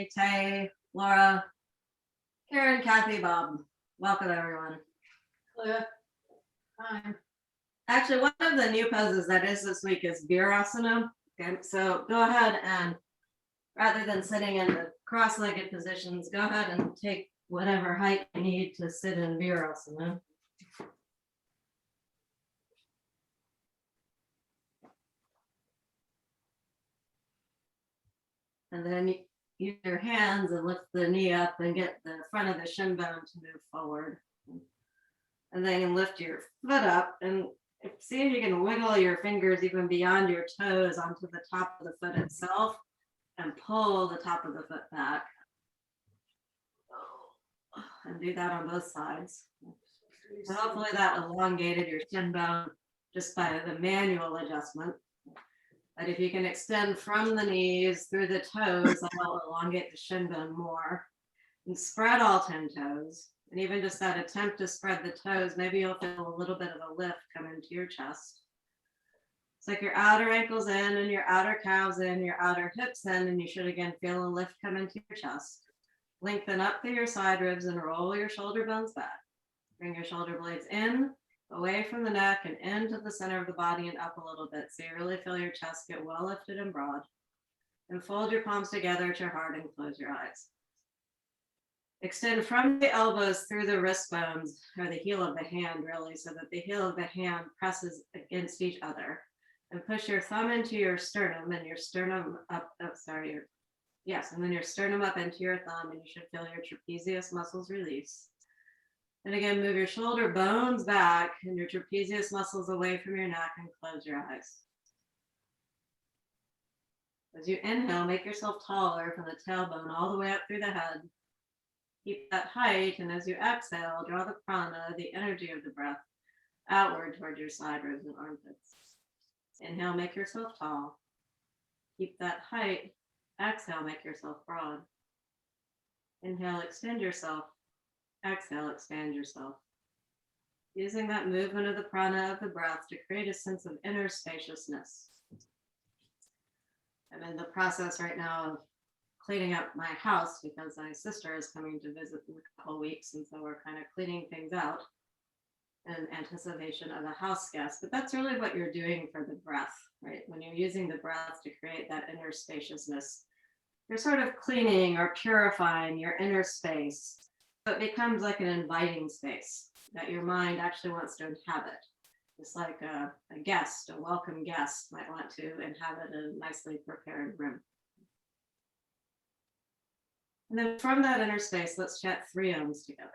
Emily, Tay, Laura, Karen, Kathy, Bob. Welcome, everyone. Hello. Hi. Actually, one of the new poses that is this week is Virasana. Okay, so go ahead and rather than sitting in the cross-legged positions, go ahead and take whatever height you need to sit in Virasana. And then use your hands and lift the knee up and get the front of the shin bone to move forward. And then you lift your foot up and see if you can wiggle your fingers even beyond your toes onto the top of the foot itself and pull the top of the foot back. And do that on both sides. So hopefully that elongated your shin bone just by the manual adjustment. But if you can extend from the knees through the toes, that'll elongate the shin bone more. And spread all 10 toes. And even just that attempt to spread the toes, maybe you'll feel a little bit of a lift come into your chest. It's like your outer ankles in and your outer calves in, your outer hips in, and you should again feel a lift come into your chest. Lengthen up through your side ribs and roll your shoulder bones back. Bring your shoulder blades in, away from the neck and into the center of the body and up a little bit. So you really feel your chest get well lifted and broad. And fold your palms together at your heart and close your eyes. Extend from the elbows through the wrist bones or the heel of the hand really, so that the heel of the hand presses against each other. And push your thumb into your sternum and your sternum up, and then your sternum up into your thumb and you should feel your trapezius muscles release. And again, move your shoulder bones back and your trapezius muscles away from your neck and close your eyes. As you inhale, make yourself taller from the tailbone all the way up through the head. Keep that height, and as you exhale, draw the prana, the energy of the breath, outward toward your side ribs and armpits. Inhale, make yourself tall. Keep that height. Exhale, make yourself broad. Inhale, extend yourself. Exhale, expand yourself. Using that movement of the prana of the breath to create a sense of inner spaciousness. I'm in the process right now of cleaning up my house because my sister is coming to visit in a couple of weeks, and so we're kind of cleaning things out in anticipation of a house guest. But that's really what you're doing for the breath, right? When you're using the breath to create that inner spaciousness, you're sort of cleaning or purifying your inner space. So it becomes like an inviting space that your mind actually wants to inhabit. Just like a guest, a welcome guest might want to inhabit a nicely prepared room. And then from that inner space, let's chant 3 Ms together.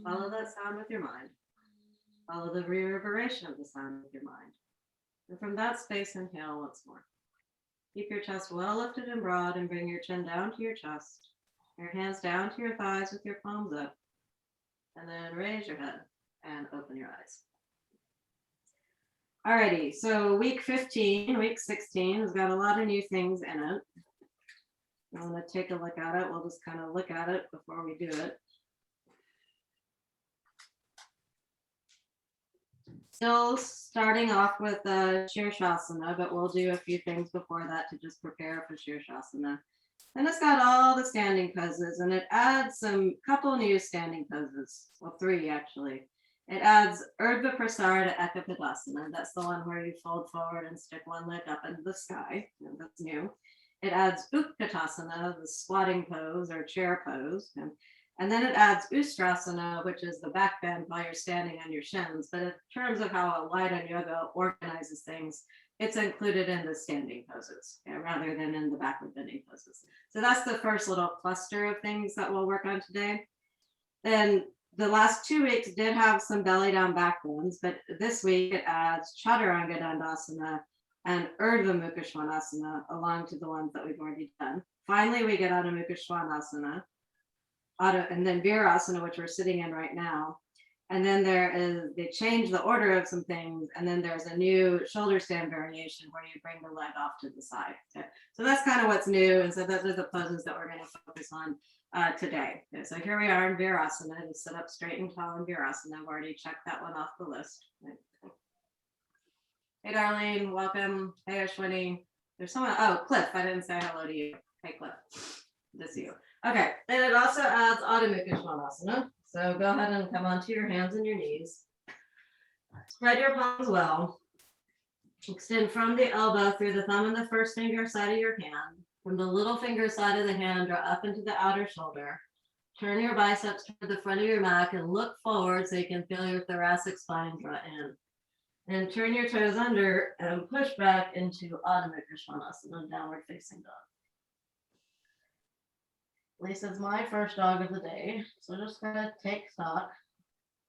Follow that sound with your mind. Follow the reverberation of the sound with your mind. And from that space, inhale once more. Keep your chest well lifted and broad and bring your chin down to your chest. Your hands down to your thighs with your palms up. And then raise your head and open your eyes. Alrighty, so week 15, week 16 has got a lot of new things in it. I want to take a look at it. We'll just kind of look at it before we do it. Still starting off with Shirshasana, but we'll do a few things before that to just prepare for Shirshasana. And it's got all the standing poses, and it adds some couple new standing poses. Well, 3 actually. It adds Irva Prasadasana Akapata Sarvandasana. That's the one where you fold forward and stick one leg up into the sky. And that's new. It adds Utkatasana, the squatting pose or chair pose. And then it adds Ustrasana, which is the back bend while you're standing on your shins. But in terms of how Light Yoga organizes things, it's included in the standing poses rather than in the backward bending poses. So that's the first little cluster of things that we'll work on today. Then the last 2 weeks did have some belly down back ones, but this week it adds Chaturanga Dandasana and Urdhva Mukha Svanasana along to the ones that we've already done. Finally, we get Adho Mukha Svanasana, and then Virasana, which we're sitting in right now. And then they change the order of some things. And then there's a new shoulder stand variation where you bring the leg off to the side. Okay. So that's kind of what's new. And so those are the poses that we're going to focus on today. Okay, so here we are in Virasana. To sit up straight and tall in Virasana. I've already checked that one off the list. Hey, Darlene, welcome. Hey, Ashwini. There's someone, oh, Cliff, I didn't say hello to you. Hey, Cliff, good to see you. Okay, and it also adds Adho Mukha Svanasana. So go ahead and come onto your hands and your knees. Spread your palms well. Extend from the elbow through the thumb and the first finger side of your hand. From the little finger side of the hand, draw up into the outer shoulder. Turn your biceps toward the front of your mat and look forward so you can feel your thoracic spine draw in. And turn your toes under and push back into Adho Mukha Svanasana, downward facing dog. Lisa's my first dog of the day, so just gonna take stock,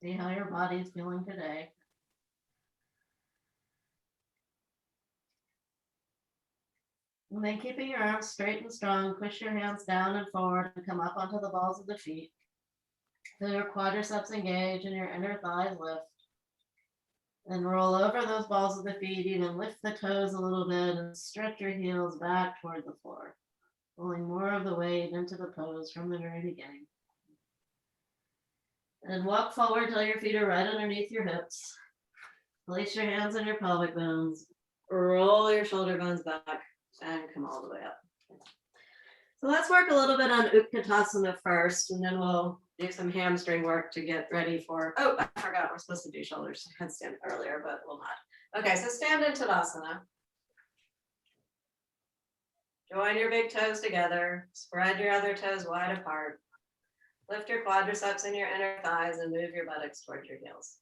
see how your body's feeling today. And then keeping your arms straight and strong, push your hands down and forward and come up onto the balls of the feet. Feel your quadriceps engage and your inner thighs lift. And roll over those balls of the feet, even lift the toes a little bit and stretch your heels back toward the floor, pulling more of the weight into the pose from the very beginning. And walk forward till your feet are right underneath your hips. Place your hands on your pelvic bones. Roll your shoulder bones back and come all the way up. So let's work a little bit on Utkatasana first, and then we'll do some hamstring work to get ready for, oh, I forgot, we're supposed to do shoulders headstand earlier, but we'll not. Okay, so stand in Tadasana. Join your big toes together, spread your other toes wide apart. Lift your quadriceps and your inner thighs and move your buttocks towards your heels.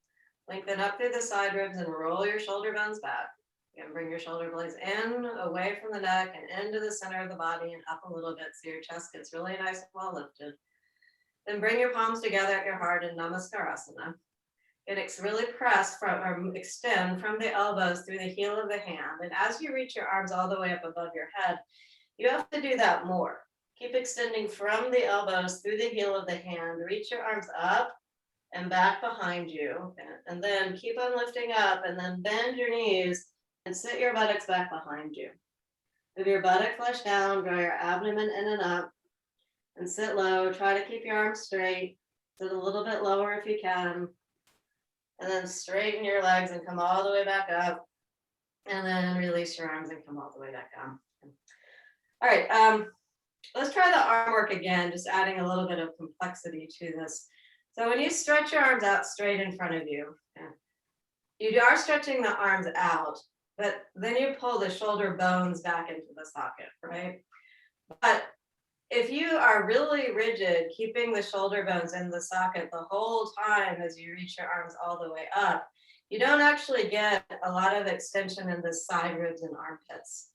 Lengthen up through the side ribs and roll your shoulder bones back. You can bring your shoulder blades in, away from the neck and into the center of the body and up a little bit so your chest gets really nice and well lifted. Then bring your palms together at your heart in Namaskarasana. Really press from or extend from the elbows through the heel of the hand. And as you reach your arms all the way up above your head, you have to do that more. Keep extending from the elbows through the heel of the hand. Reach your arms up and back behind you. And then keep on lifting up and then bend your knees and sit your buttocks back behind you. Move your buttock flesh down, draw your abdomen in and up, and sit low. Try to keep your arms straight. Sit a little bit lower if you can. And then straighten your legs and come all the way back up. And then release your arms and come all the way back down. All right, let's try the arm work again, just adding a little bit of complexity to this. So when you stretch your arms out straight in front of you, you are stretching the arms out, but then you pull the shoulder bones back into the socket, right? But if you are really rigid, keeping the shoulder bones in the socket the whole time as you reach your arms all the way up, you don't actually get a lot of extension in the side ribs and armpits.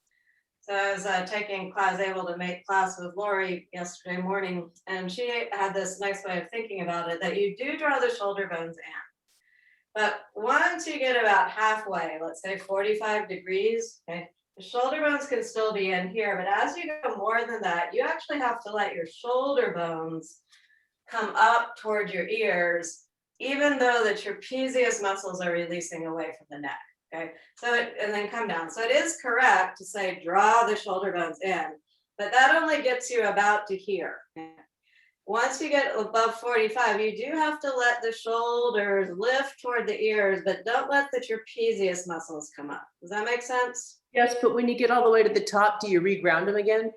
So I was taking class, able to make class with Lori yesterday morning, and she had this nice way of thinking about it, that you do draw the shoulder bones in. But once you get about halfway, let's say 45 degrees, okay, the shoulder bones can still be in here, but as you go more than that, you actually have to let your shoulder bones come up toward your ears, even though the trapezius muscles are releasing away from the neck. Okay, so and then come down. So it is correct to say draw the shoulder bones in, but that only gets you about to here. Okay? Once you get above 45, you do have to let the shoulders lift toward the ears, but don't let the trapezius muscles come up. Does that make sense? Yes, but when you get all the way to the top, do you reground them again?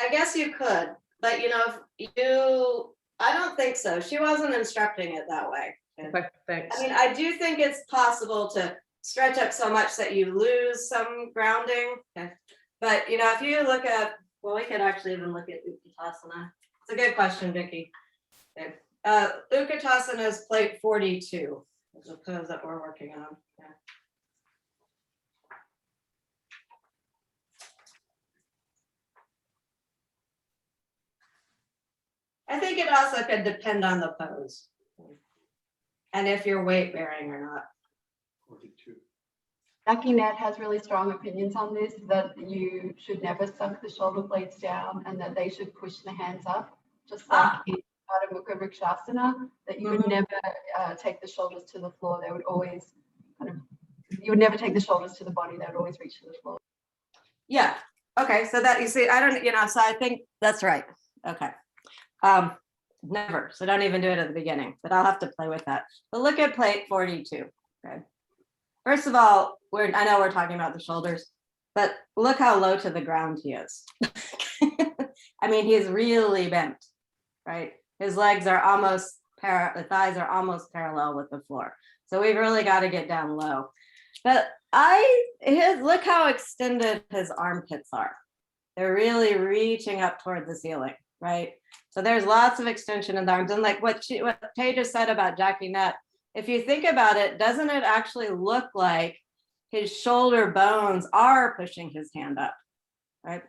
I guess you could, but you know, I don't think so. She wasn't instructing it that way. Okay, thanks. I mean, I do think it's possible to stretch up so much that you lose some grounding. Okay. But you know, if you look at, well, we could actually even look at Utkatasana. It's a good question, Vicki. Okay. Utkatasana is plate 42, the pose that we're working on. Yeah. I think it also could depend on the pose. And if you're weight bearing or not. 42. Jackie Nat has really strong opinions on this, that you should never suck the shoulder blades down and that they should push the hands up, just like in Adho Mukha Vrikshasana, that you would never take the shoulders to the floor. They would always you would never take the shoulders to the body. They would always reach to the floor. Yeah. Okay. So that you see, I don't, so I think that's right. Okay. Never. So don't even do it at the beginning, but I'll have to play with that. But look at plate 42. Okay. First of all, I know we're talking about the shoulders, but look how low to the ground he is. I mean, he's really bent, right? His legs are almost the thighs are almost parallel with the floor. So we've really got to get down low. But look how extended his armpits are. They're really reaching up toward the ceiling, right? So there's lots of extension in the arms. And like what Tay just said about Jackie Net, if you think about it, doesn't it actually look like his shoulder bones are pushing his hand up, right?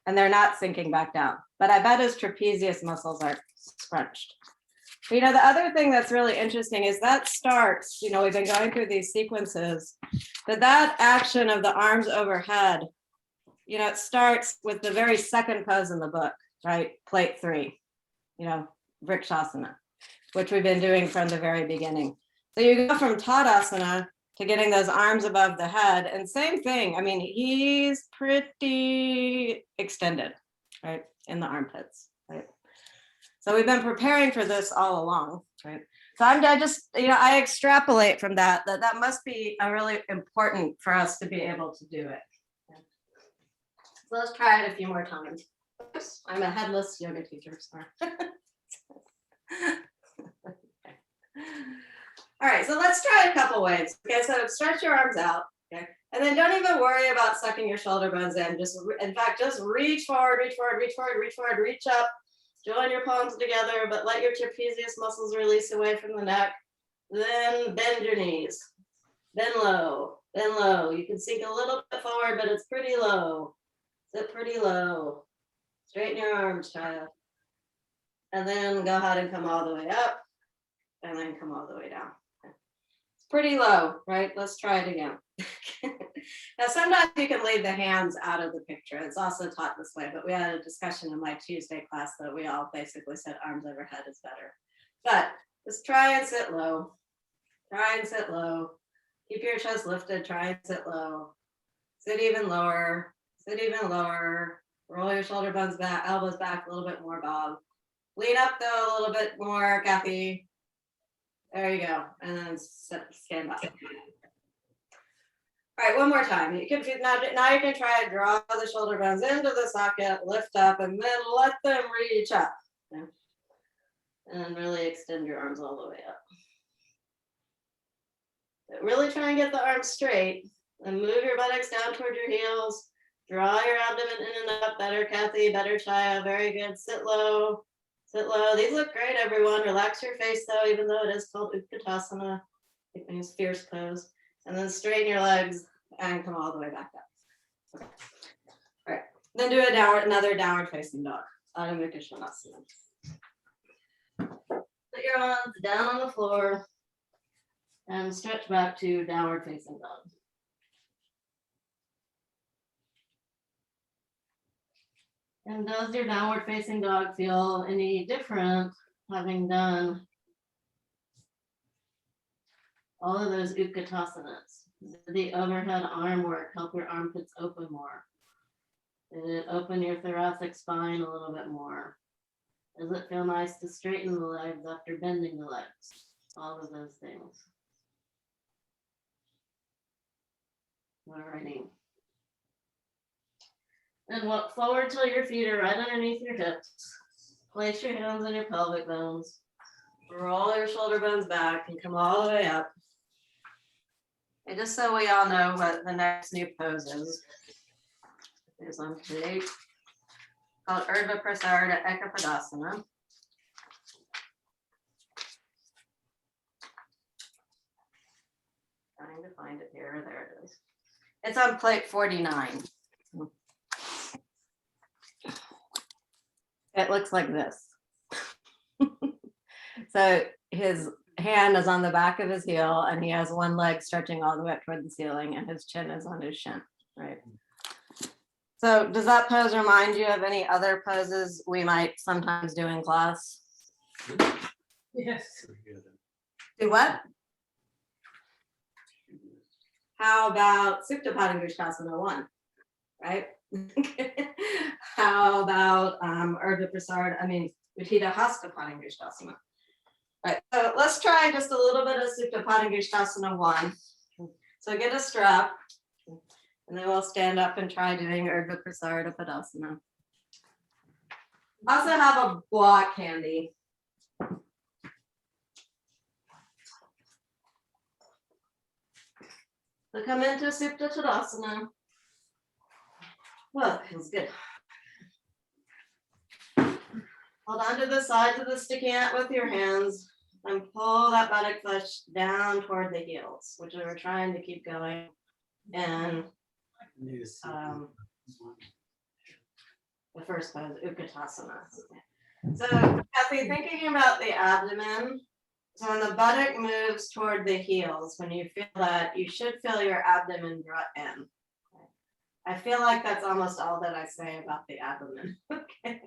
And they're not sinking back down. But I bet his trapezius muscles are scrunched. But, the other thing that's really interesting is that starts, we've been going through these sequences, but that action of the arms overhead, it starts with the very second pose in the book, right? Plate 3, Vrikshasana, which we've been doing from the very beginning. So you go from Tadasana to getting those arms above the head, and same thing. I mean, he's pretty extended, right, in the armpits, right? So we've been preparing for this all along, right? So I just, I extrapolate from that must be a really important for us to be able to do it. So let's try it a few more times. Oops, I'm a headless yoga teacher, sorry. All right, so let's try a couple ways. Okay, so stretch your arms out, okay? And then don't even worry about sucking your shoulder bones in. In fact, just reach forward, reach forward, reach forward, reach forward, reach up. Join your palms together, but let your trapezius muscles release away from the neck. Then bend your knees. Bend low, bend low. You can sink a little bit forward, but it's pretty low. Sit pretty low. Straighten your arms, child. And then go ahead and come all the way up, and then come all the way down. It's pretty low, right? Let's try it again. Now, sometimes you can leave the hands out of the picture. It's also taught this way, but we had a discussion in my Tuesday class that we all basically said arms overhead is better. But just try and sit low. Try and sit low. Keep your chest lifted. Try and sit low. Sit even lower. Sit even lower. Roll your shoulder bones back, elbows back a little bit more, Bob. Lean up though a little bit more, Kathy. There you go. And then stand up. All right, one more time. You can now you can try to draw the shoulder bones into the socket, lift up, and then let them reach up. Okay? And really extend your arms all the way up. But really try and get the arms straight. And move your buttocks down toward your heels. Draw your abdomen in and up. Better, Kathy. Better, Chaya. Very good. Sit low. Sit low. These look great, everyone. Relax your face, though, even though it is called Utkatasana. It means fierce pose. And then straighten your legs and come all the way back up. Okay. All right. Then do another downward facing dog. Adho Mukha Svanasana. Put your arms down on the floor and stretch back to downward facing dog. And does your downward facing dog feel any different having done all of those Utkatasana? Did the overhead arm work help your armpits open more? Did it open your thoracic spine a little bit more? Does it feel nice to straighten the legs after bending the legs? All of those things. Alrighty. And walk forward till your feet are right underneath your hips. Place your hands on your pelvic bones. Roll your shoulder bones back and come all the way up. And just so we all know what the next new pose is on page called Irva Prasadasana Akapata. Trying to find it here. There it is. It's on plate 49. It looks like this. So his hand is on the back of his heel and he has one leg stretching all the way up toward the ceiling and his chin is on his shin, right? So does that pose remind you of any other poses we might sometimes do in class? Yes. Do what? How about Supta Padangusthasana 1, right? How about Irva Prasadasana, Uttita Hasta Padangusthasana. Right, so let's try just a little bit of Supta Padangusthasana 1. So get a strap, and then we'll stand up and try doing Irva Prasadasana. Also have a block handy. So come into Supta Tadasana. Well, feels good. Hold on to the sides of the sticky ant with your hands and pull that buttock flesh down toward the heels, which we're trying to keep going. And the first pose, Utkatasana. So, Kathy, thinking about the abdomen, so when the buttock moves toward the heels, when you feel that, you should feel your abdomen draw in. I feel like that's almost all that I say about the abdomen. Okay,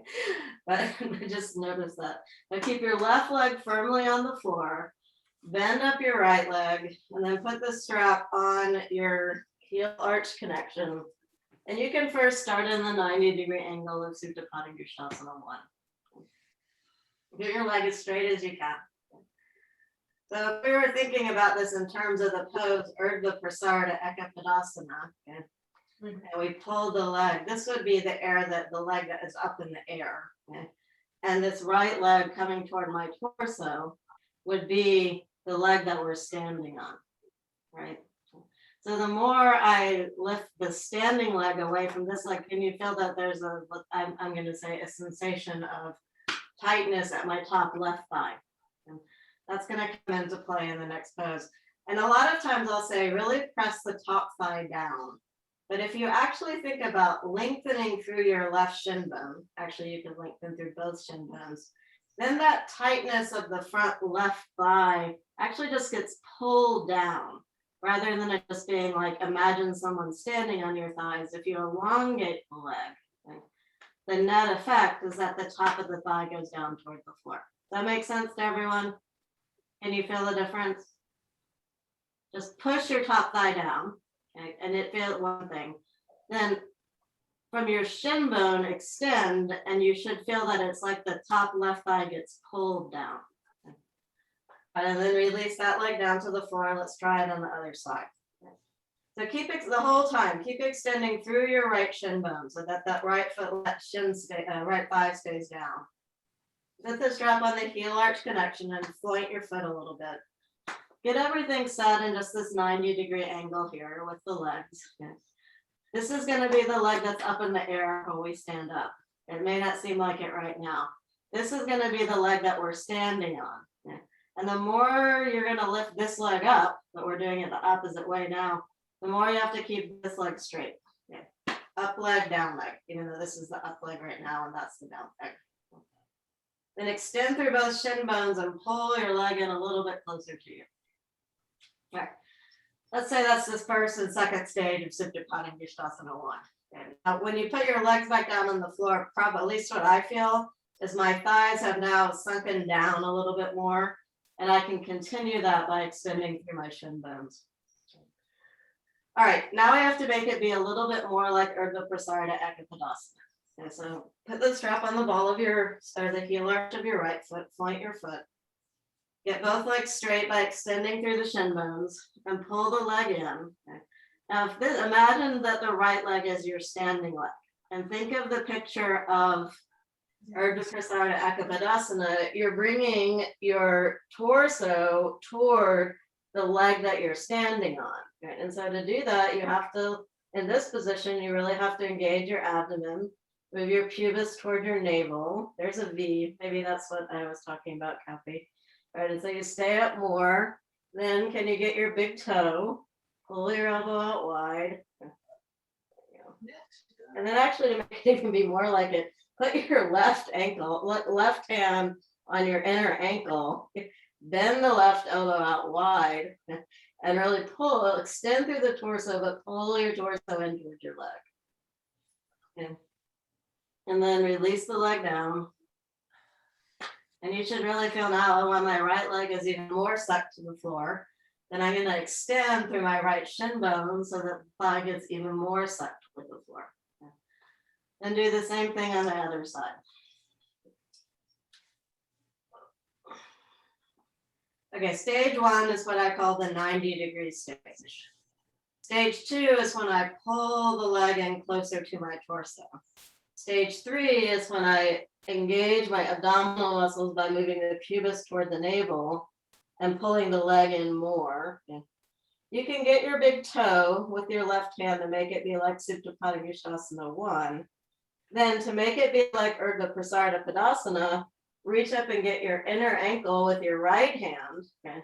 but just notice that. Now keep your left leg firmly on the floor, bend up your right leg, and then put the strap on your heel arch connection. And you can first start in the 90-degree angle of Supta Padangusthasana 1. Get your leg as straight as you can. So if we were thinking about this in terms of the pose Irva Prasadasana Akapata, okay? And we pull the leg. This would be the leg that is up in the air. Okay? And this right leg coming toward my torso would be the leg that we're standing on, right? So the more I lift the standing leg away from this leg, can you feel that there's I'm going to say a sensation of tightness at my top left thigh? And that's going to come into play in the next pose. And a lot of times I'll say, really press the top thigh down. But if you actually think about lengthening through your left shin bone, actually you can lengthen through both shin bones, then that tightness of the front left thigh actually just gets pulled down rather than it just being like, imagine someone standing on your thighs. If you elongate the leg, okay, the net effect is that the top of the thigh goes down toward the floor. Does that make sense to everyone? Can you feel the difference? Just push your top thigh down. Okay, and it feels one thing. Then from your shin bone, extend, and you should feel that it's like the top left thigh gets pulled down. Okay. And then release that leg down to the floor. Let's try it on the other side. Okay. So keep it the whole time. Keep extending through your right shin bone so that that right thigh stays down. Put the strap on the heel arch connection and point your foot a little bit. Get everything set in just this 90-degree angle here with the legs. Okay. This is going to be the leg that's up in the air when we stand up. It may not seem like it right now. This is going to be the leg that we're standing on. Okay. And the more you're going to lift this leg up, but we're doing it the opposite way now, the more you have to keep this leg straight. Okay. Up leg, down leg, even though this is the up leg right now and that's the down leg. Then extend through both shin bones and pull your leg in a little bit closer to you. All right. Let's say that's this first and second stage of Supta Padangusthasana 1. And when you put your legs back down on the floor, probably at least what I feel is my thighs have now sunken down a little bit more, and I can continue that by extending through my shin bones. All right, now I have to make it be a little bit more like Irva Prasadasana Akapata. Okay, so put the strap on the ball of the heel arch of your right foot, point your foot. Get both legs straight by extending through the shin bones and pull the leg in. Okay. Now, imagine that the right leg is your standing leg, and think of the picture of Irva Prasadasana Akapata. You're bringing your torso toward the leg that you're standing on. Okay. And so to do that, you have to, in this position, you really have to engage your abdomen, move your pubis toward your navel. There's a V. Maybe that's what I was talking about, Kathy. All right, and so you stay up more. Then can you get your big toe? Pull your elbow out wide. There you go. And then actually to make it even be more like it, put your left hand on your inner ankle, bend the left elbow out wide, and really extend through the torso, but pull your torso in towards your leg. Okay. And then release the leg down. And you should really feel now when my right leg is even more sucked to the floor. Then I'm going to extend through my right shin bone so that the thigh gets even more sucked with the floor. Okay. And do the same thing on the other side. Okay, stage 1 is what I call the 90-degree stage. Stage 2 is when I pull the leg in closer to my torso. Stage 3 is when I engage my abdominal muscles by moving the pubis toward the navel and pulling the leg in more. Okay. You can get your big toe with your left hand to make it be like Supta Padangusthasana 1. Then to make it be like Irva Prasadasana, reach up and get your inner ankle with your right hand. Okay.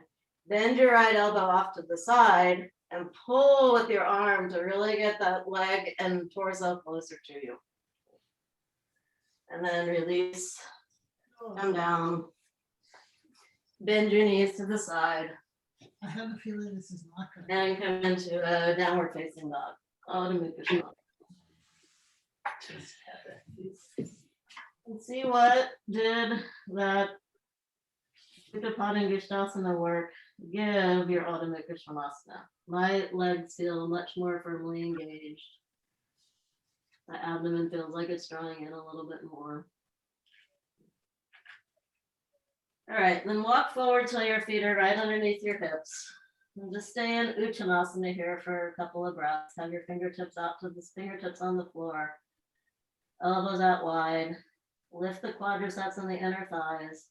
Bend your right elbow off to the side and pull with your arm to really get that leg and torso closer to you. And then release, come down, bend your knees to the side, I have a feeling this is not gonna. and come into a downward facing dog. Adho Mukha. Just have it. And see what did that Supta Padangusthasana work give your Adho Mukha Svanasana. My legs feel much more firmly engaged. The abdomen feels like it's drawing in a little bit more. All right, then walk forward till your feet are right underneath your hips. And just stay in Uttanasana here for a couple of breaths. Have your fingertips out to the fingertips on the floor. Elbows out wide. Lift the quadriceps and the inner thighs.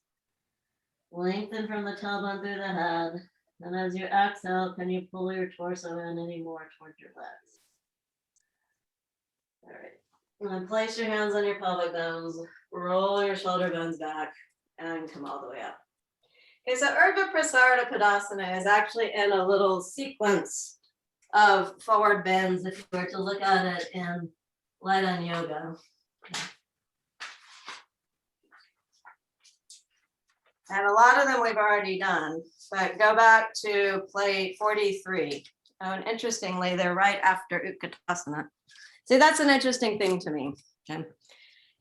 Lengthen from the tailbone through the head. And as you exhale, can you pull your torso in any more towards your legs? All right. And then place your hands on your pelvic bones. Roll your shoulder bones back and come all the way up. Okay, so Irva Prasadasana is actually in a little sequence of forward bends if you were to look at it in light on yoga. And a lot of them we've already done, but go back to plate 43. Oh, and interestingly, they're right after Utkatasana. See, that's an interesting thing to me. Okay.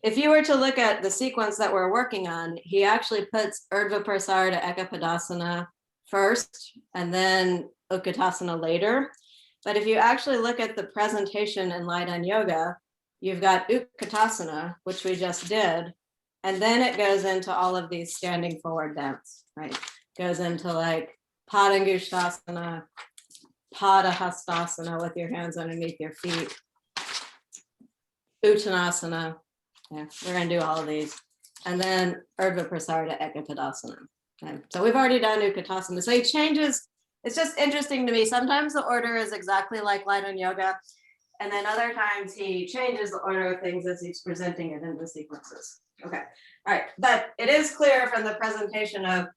If you were to look at the sequence that we're working on, he actually puts Irva Prasadasana Akapata first and then Utkatasana later. But if you actually look at the presentation in Light on Yoga, you've got Utkatasana, which we just did, and then it goes into all of these standing forward bends, right? Goes into like Padangusthasana, Padahastasana with your hands underneath your feet, Uttanasana. Yeah, we're gonna do all of these. And then Irva Prasadasana Ekapatadasana. Okay, so we've already done Utkatasana. So he changes, it's just interesting to me. Sometimes the order is exactly like Light on Yoga. And then other times he changes the order of things as he's presenting it in the sequences. Okay, all right. But it is clear from the presentation of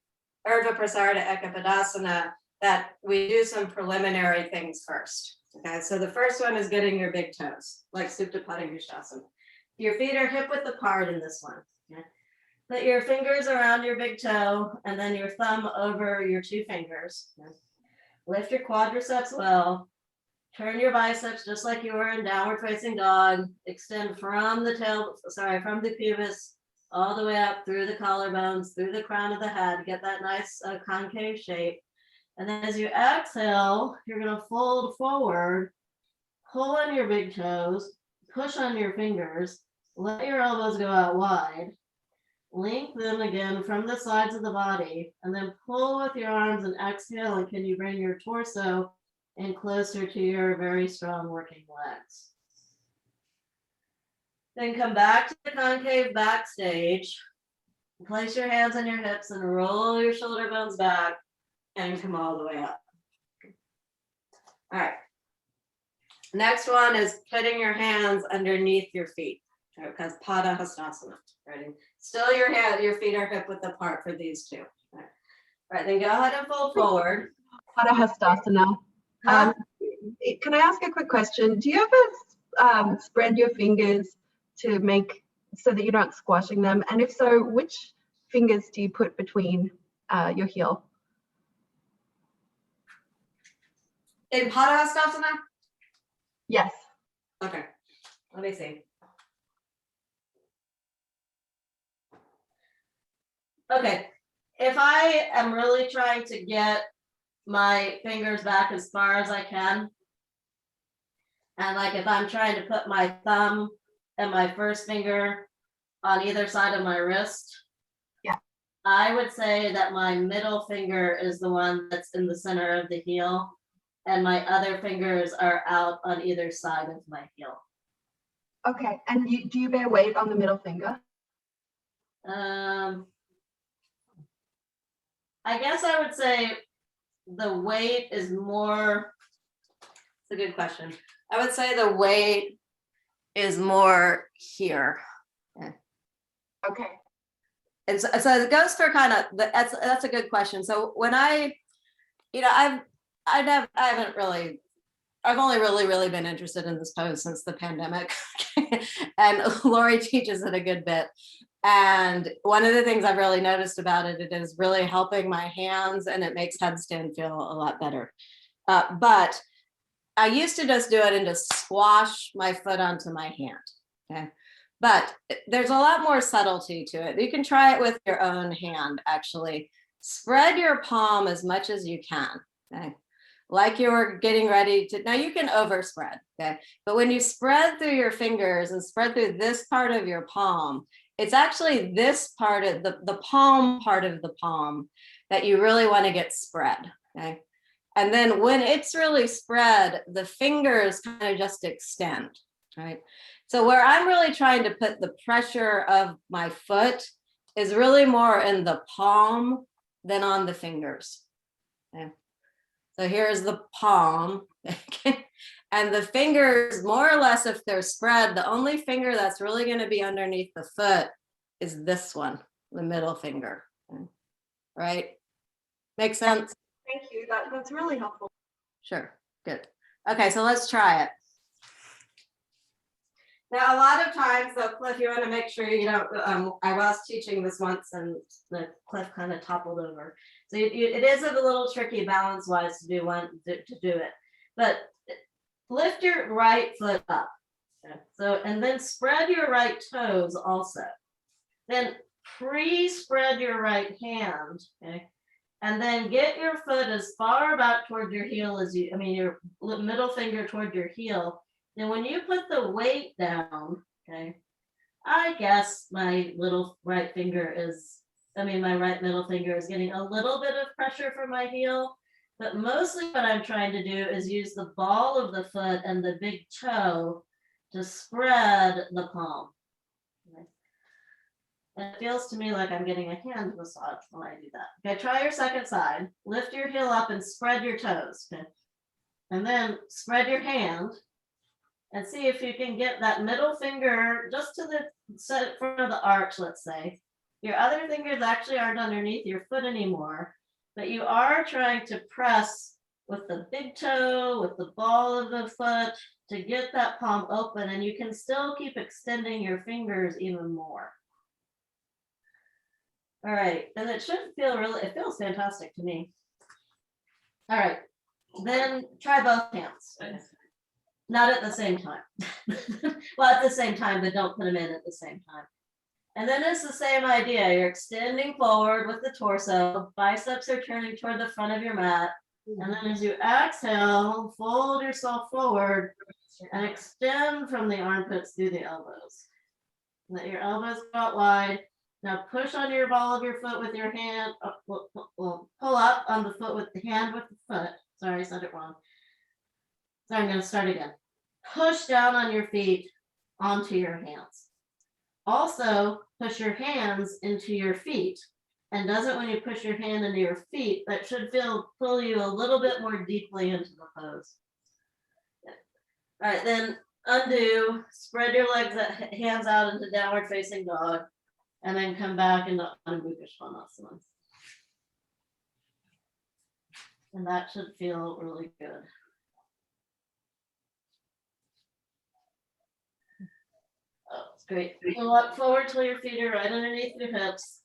Irva Prasadasana Ekapatadasana that we do some preliminary things first. Okay, so the first one is getting your big toes, like Supta Padangusthasana. Your feet are hip width apart in this one. Okay? Put your fingers around your big toe and then your thumb over your two fingers. Okay? Lift your quadriceps well. Turn your biceps just like you were in downward facing dog. Extend from the from the pubis all the way up through the collarbones, through the crown of the head. Get that nice concave shape. And then as you exhale, you're going to fold forward, pull in your big toes, push on your fingers. Let your elbows go out wide, link them again from the sides of the body, and then pull with your arms and exhale. And can you bring your torso in closer to your very strong working legs? Then come back to the concave back stage. Place your hands on your hips and roll your shoulder bones back and come all the way up. All right. Next one is putting your hands underneath your feet. Because Padahastasana, right? Still your feet are hip width apart for these two. All right, then go ahead and fold forward. Padahastasana. Can I ask a quick question? Do you ever spread your fingers to make so that you're not squashing them? And if so, which fingers do you put between your heel? In Padahastasana? Yes. Okay, let me see. Okay, if I am really trying to get my fingers back as far as I can, and like if I'm trying to put my thumb and my first finger on either side of my wrist, Yeah. I would say that my middle finger is the one that's in the center of the heel, and my other fingers are out on either side of my heel. Okay, and do you bear weight on the middle finger? I guess I would say the weight is more, it's a good question. I would say the weight is more here. Okay. And so it goes for kind of, that's a good question. So when I've only really been interested in this pose since the pandemic. And Lori teaches it a good bit. And one of the things I've really noticed about it, it is really helping my hands, and it makes headstand feel a lot better. But I used to just do it and just squash my foot onto my hand. Okay. But there's a lot more subtlety to it. You can try it with your own hand, actually. Spread your palm as much as you can. Okay. Like you're getting ready to, now you can overspread, okay? But when you spread through your fingers and spread through this part of your palm, it's actually this part of the palm part of the palm that you really want to get spread, okay? And then when it's really spread, the fingers kind of just extend, right? So where I'm really trying to put the pressure of my foot is really more in the palm than on the fingers, okay? So here's the palm, and the fingers, more or less, if they're spread, the only finger that's really going to be underneath the foot is this one, the middle finger, right? Makes sense? Thank you. That's really helpful. Sure, good. Okay, so let's try it. Now, a lot of times, though, Cliff, you want to make sure you don't, I was teaching this once and the Cliff kind of toppled over. So it is a little tricky balance-wise to do it. But lift your right foot up. Okay. So, and then spread your right toes also. Then pre-spread your right hand, okay? And then get your foot as far back toward your heel as you, your middle finger toward your heel. And when you put the weight down, okay, I guess my little right finger is, my right middle finger is getting a little bit of pressure from my heel, but mostly what I'm trying to do is use the ball of the foot and the big toe to spread the palm. Okay. And it feels to me like I'm getting a hand massage when I do that. Okay, try your second side. Lift your heel up and spread your toes. Okay. And then spread your hand and see if you can get that middle finger just to the front of the arch, let's say. Your other fingers actually aren't underneath your foot anymore, but you are trying to press with the big toe, with the ball of the foot to get that palm open, and you can still keep extending your fingers even more. All right, and it should feel it feels fantastic to me. All right, then try both hands. Not at the same time. Well, at the same time, but don't put them in at the same time. And then it's the same idea. You're extending forward with the torso. Biceps are turning toward the front of your mat. And then as you exhale, fold yourself forward and extend from the armpits through the elbows. Let your elbows go out wide. Now push on your ball of your foot with your hand. Pull up on the foot with the hand with the foot. Sorry, I said it wrong. So I'm going to start again. Push down on your feet onto your hands. Also, push your hands into your feet. And doesn't when you push your hand into your feet, that should pull you a little bit more deeply into the pose. All right, then undo, spread your legs, hands out into downward facing dog, and then come back into Anubhuta Svanasana. And that should feel really good. Oh, it's great. Pull up forward till your feet are right underneath your hips.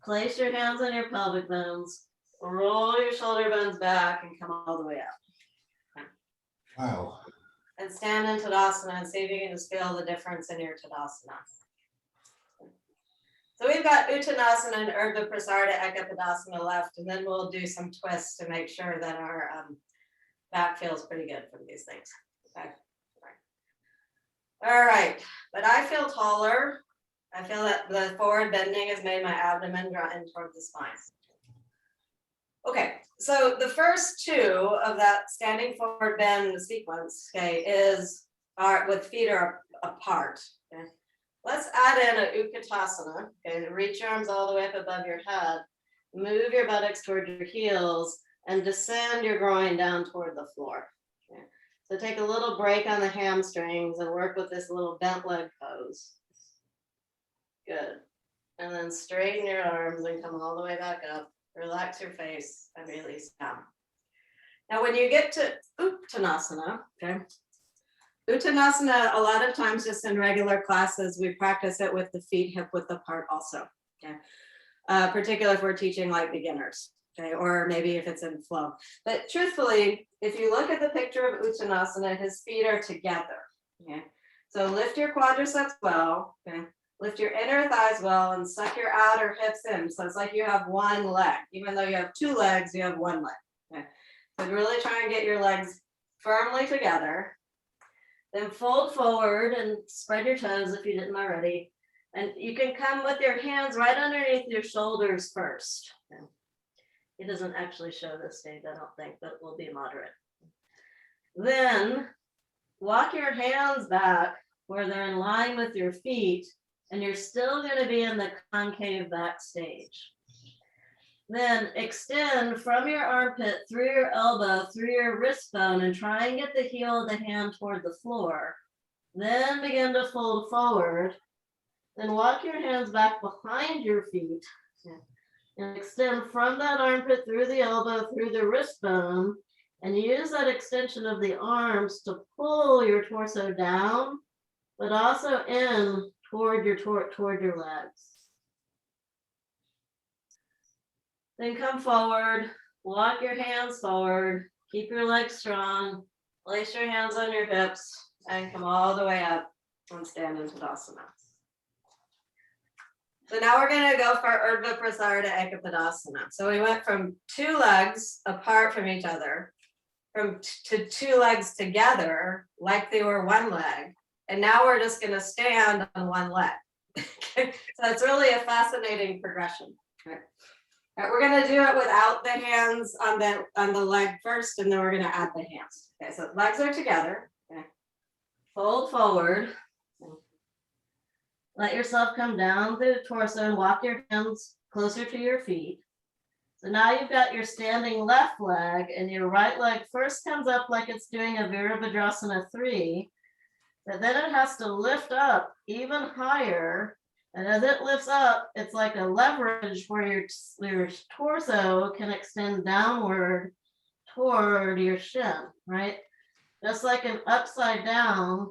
Place your hands on your pelvic bones. Roll your shoulder bones back and come all the way out. Wow. And stand in Tadasana and see if you can just feel the difference in your Tadasana. So we've got Uttanasana and Irva Prasadasana, Akapata left, and then we'll do some twists to make sure that our back feels pretty good from these things. Okay. All right, but I feel taller. I feel that the forward bending has made my abdomen draw in toward the spine. Okay, so the first two of that standing forward bend sequence, okay, are with feet are apart. Okay. Let's add in a Utkatasana. Okay, reach your arms all the way up above your head. Move your buttocks toward your heels and descend your groin down toward the floor. Okay. So take a little break on the hamstrings and work with this little bent leg pose. Good. And then straighten your arms and come all the way back up. Relax your face and release down. Now, when you get to Uttanasana, okay, Uttanasana, a lot of times just in regular classes, we practice it with the feet hip width apart also, okay, particularly if we're teaching like beginners, okay, or maybe if it's in flow. But truthfully, if you look at the picture of Uttanasana, his feet are together, okay? So lift your quadriceps well, okay? Lift your inner thighs well and suck your outer hips in. So it's like you have one leg. Even though you have two legs, you have one leg. Okay. So really try and get your legs firmly together. Then fold forward and spread your toes if you didn't already. And you can come with your hands right underneath your shoulders first. Okay. It doesn't actually show this stage, I don't think, but it will be moderate. Then walk your hands back where they're in line with your feet. And you're still going to be in the concave back stage. Then extend from your armpit through your elbow, through your wrist bone, and try and get the heel of the hand toward the floor. Then begin to fold forward. Then walk your hands back behind your feet. And extend from that armpit through the elbow, through the wrist bone, and use that extension of the arms to pull your torso down, but also in toward your legs. Then come forward, walk your hands forward, keep your legs strong, place your hands on your hips, and come all the way up and stand in Tadasana. So now we're going to go for Irva Prasadasana Akapata. So we went from two legs apart from each other, to two legs together, like they were one leg. And now we're just going to stand on one leg. Okay. So it's really a fascinating progression. Okay. All right, we're going to do it without the hands on the leg first, and then we're going to add the hands. Okay, so legs are together. Okay. Fold forward. Let yourself come down through the torso and walk your hands closer to your feet. So now you've got your standing left leg, and your right leg first comes up like it's doing a Virasana 3. But then it has to lift up even higher. And as it lifts up, it's like a leverage where your torso can extend downward toward your shin, right? Just like an upside down,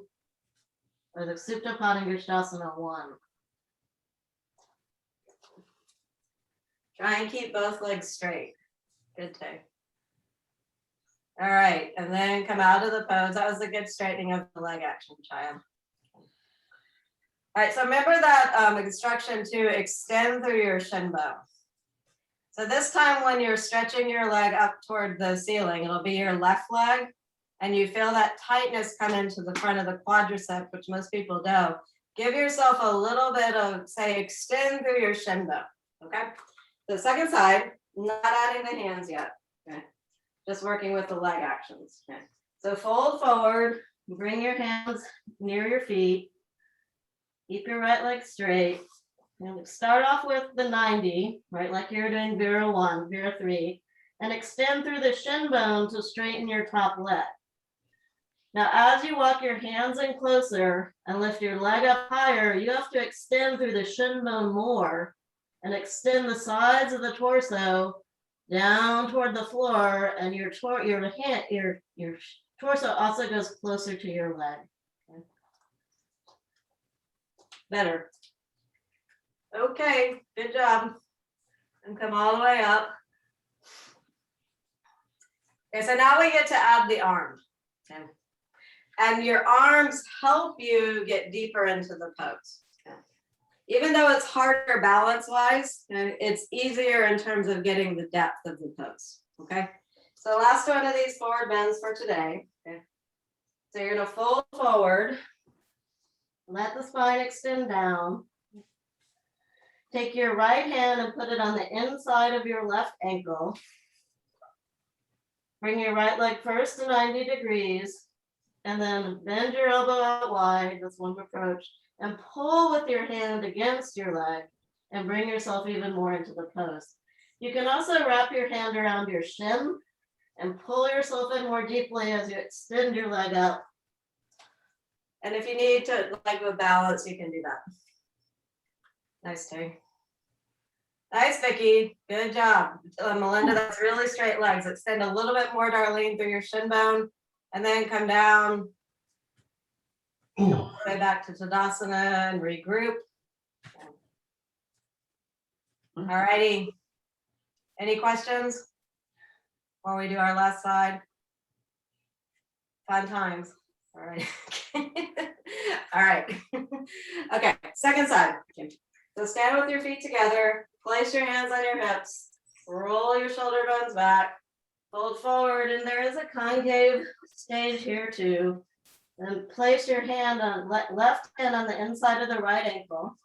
or the Supta Padangusthasana 1. Try and keep both legs straight. Good day. All right, and then come out of the pose. That was a good straightening of the leg action, child. All right, so remember that instruction to extend through your shin bone. So this time when you're stretching your leg up toward the ceiling, it'll be your left leg, and you feel that tightness come into the front of the quadricep, which most people don't. Give yourself a little bit of, say, extend through your shin bone, okay? The second side, not adding the hands yet, okay? Just working with the leg actions. Okay. So fold forward, bring your hands near your feet, keep your right leg straight. And start off with the 90, right? Like you're doing Vira 1, Vira 3, and extend through the shin bone to straighten your top leg. Now, as you walk your hands in closer and lift your leg up higher, you have to extend through the shin bone more and extend the sides of the torso down toward the floor, and your torso also goes closer to your leg. Okay. Better. Okay, good job. And come all the way up. Okay, so now we get to add the arm. Okay. And your arms help you get deeper into the pose. Okay. even though it's harder balance-wise, it's easier in terms of getting the depth of the pose, okay? So last one of these forward bends for today, okay? So you're gonna fold forward, let the spine extend down. Take your right hand and put it on the inside of your left ankle. Bring your right leg first to 90 degrees, and then bend your elbow out wide, that's one approach, and pull with your hand against your leg and bring yourself even more into the pose. You can also wrap your hand around your shin and pull yourself in more deeply as you extend your leg up. And if you need to leg with balance, you can do that. Nice, Terry. Nice, Vicki. Good job. Melinda, that's really straight legs. Extend a little bit more, Darlene, through your shin bone, and then come down. Go back to Tadasana and regroup. All righty. Any questions before we do our last side? Fun times. All right. All right. Okay, second side. Okay. So stand with your feet together, place your hands on your hips, roll your shoulder bones back, fold forward, and there is a concave stage here too. Then place your hand on left hand on the inside of the right ankle.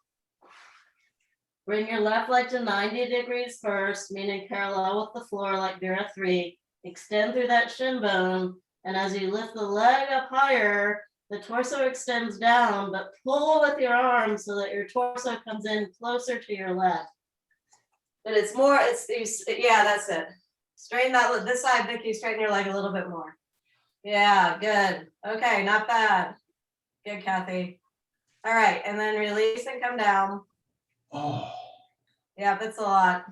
Bring your left leg to 90 degrees first, meaning parallel with the floor like Vira 3. Extend through that shin bone, and as you lift the leg up higher, the torso extends down, but pull with your arms so that your torso comes in closer to your leg. But it's more, yeah, that's it. Straighten that, this side, Vicki, straighten your leg a little bit more. Yeah, good. Okay, not bad. Good, Kathy. All right, and then release and come down. Oh. Yeah, that's a lot.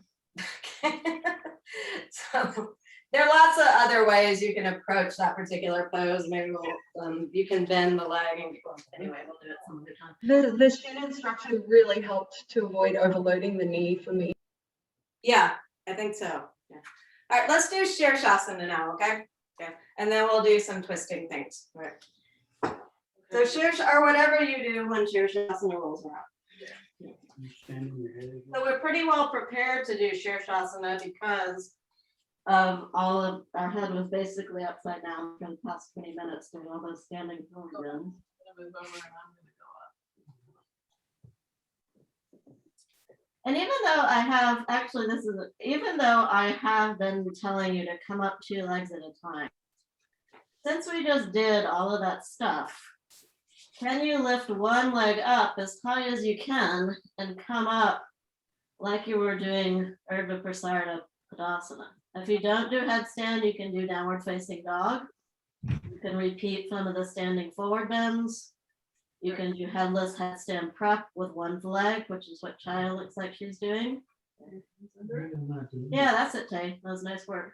So there are lots of other ways you can approach that particular pose. Maybe we'll, you can bend the leg and well, anyway, we'll do it some other time. The shin instruction really helped to avoid overloading the knee for me. Yeah, I think so. Yeah. All right, let's do Virasana now, okay? Yeah, and then we'll do some twisting things. All right. So or whatever you do when Virasana rolls around. So we're pretty well prepared to do Virasana because all of our head was basically upside down for the past 20 minutes doing all those standing forward. And even though I have, actually this is, even though I have been telling you to come up 2 legs at a time, since we just did all of that stuff, can you lift one leg up as high as you can and come up like you were doing Irva Prasadasana? If you don't do headstand, you can do downward facing dog. You can repeat some of the standing forward bends. You can do headless headstand prep with one leg, which is what Chaya looks like she's doing. Yeah, that's it, Tay. That was nice work.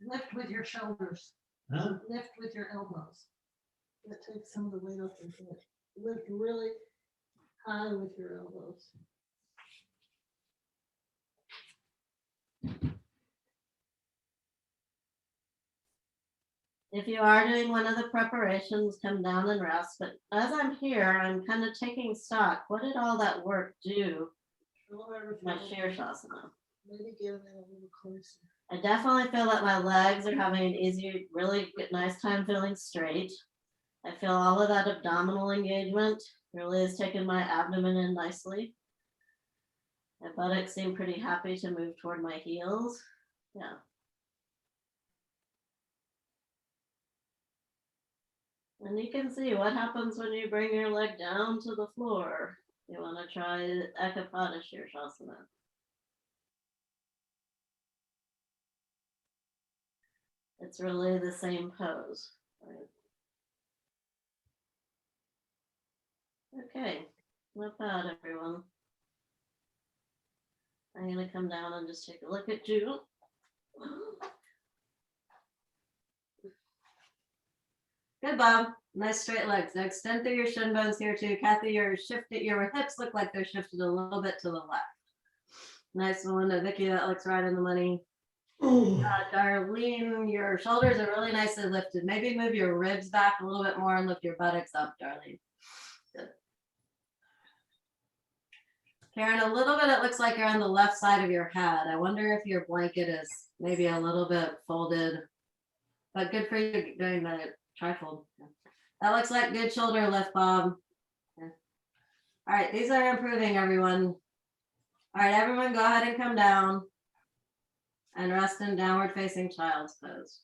Lift with your shoulders. Huh? Lift with your elbows. That takes some of the weight off your head. Lift really high with your elbows. If you are doing one of the preparations, come down and rest. But as I'm here, I'm kind of taking stock. What did all that work do to my Virasana? Maybe give it a little closer. I definitely feel that my legs are having an easy, really good, nice time feeling straight. I feel all of that abdominal engagement really has taken my abdomen in nicely. My buttocks seem pretty happy to move toward my heels. Yeah. And you can see what happens when you bring your leg down to the floor. You want to try Akapata Sarvandasana. It's really the same pose. Right? Okay, not bad, everyone. I'm going to come down and just take a look at you. Good, Bob. Nice straight legs. Now extend through your shin bones here too. Kathy, your hips look like they're shifted a little bit to the left. Nice one. Vicki, that looks right in the money. Darlene, your shoulders are really nicely lifted. Maybe move your ribs back a little bit more and lift your buttocks up, Darlene. Good. Karen, a little bit, it looks like you're on the left side of your head. I wonder if your blanket is maybe a little bit folded, but good for you doing the trifold. That looks like good shoulder lift, Bob. Yeah. All right, these are improving, everyone. All right, everyone go ahead and come down and rest in downward facing child's pose.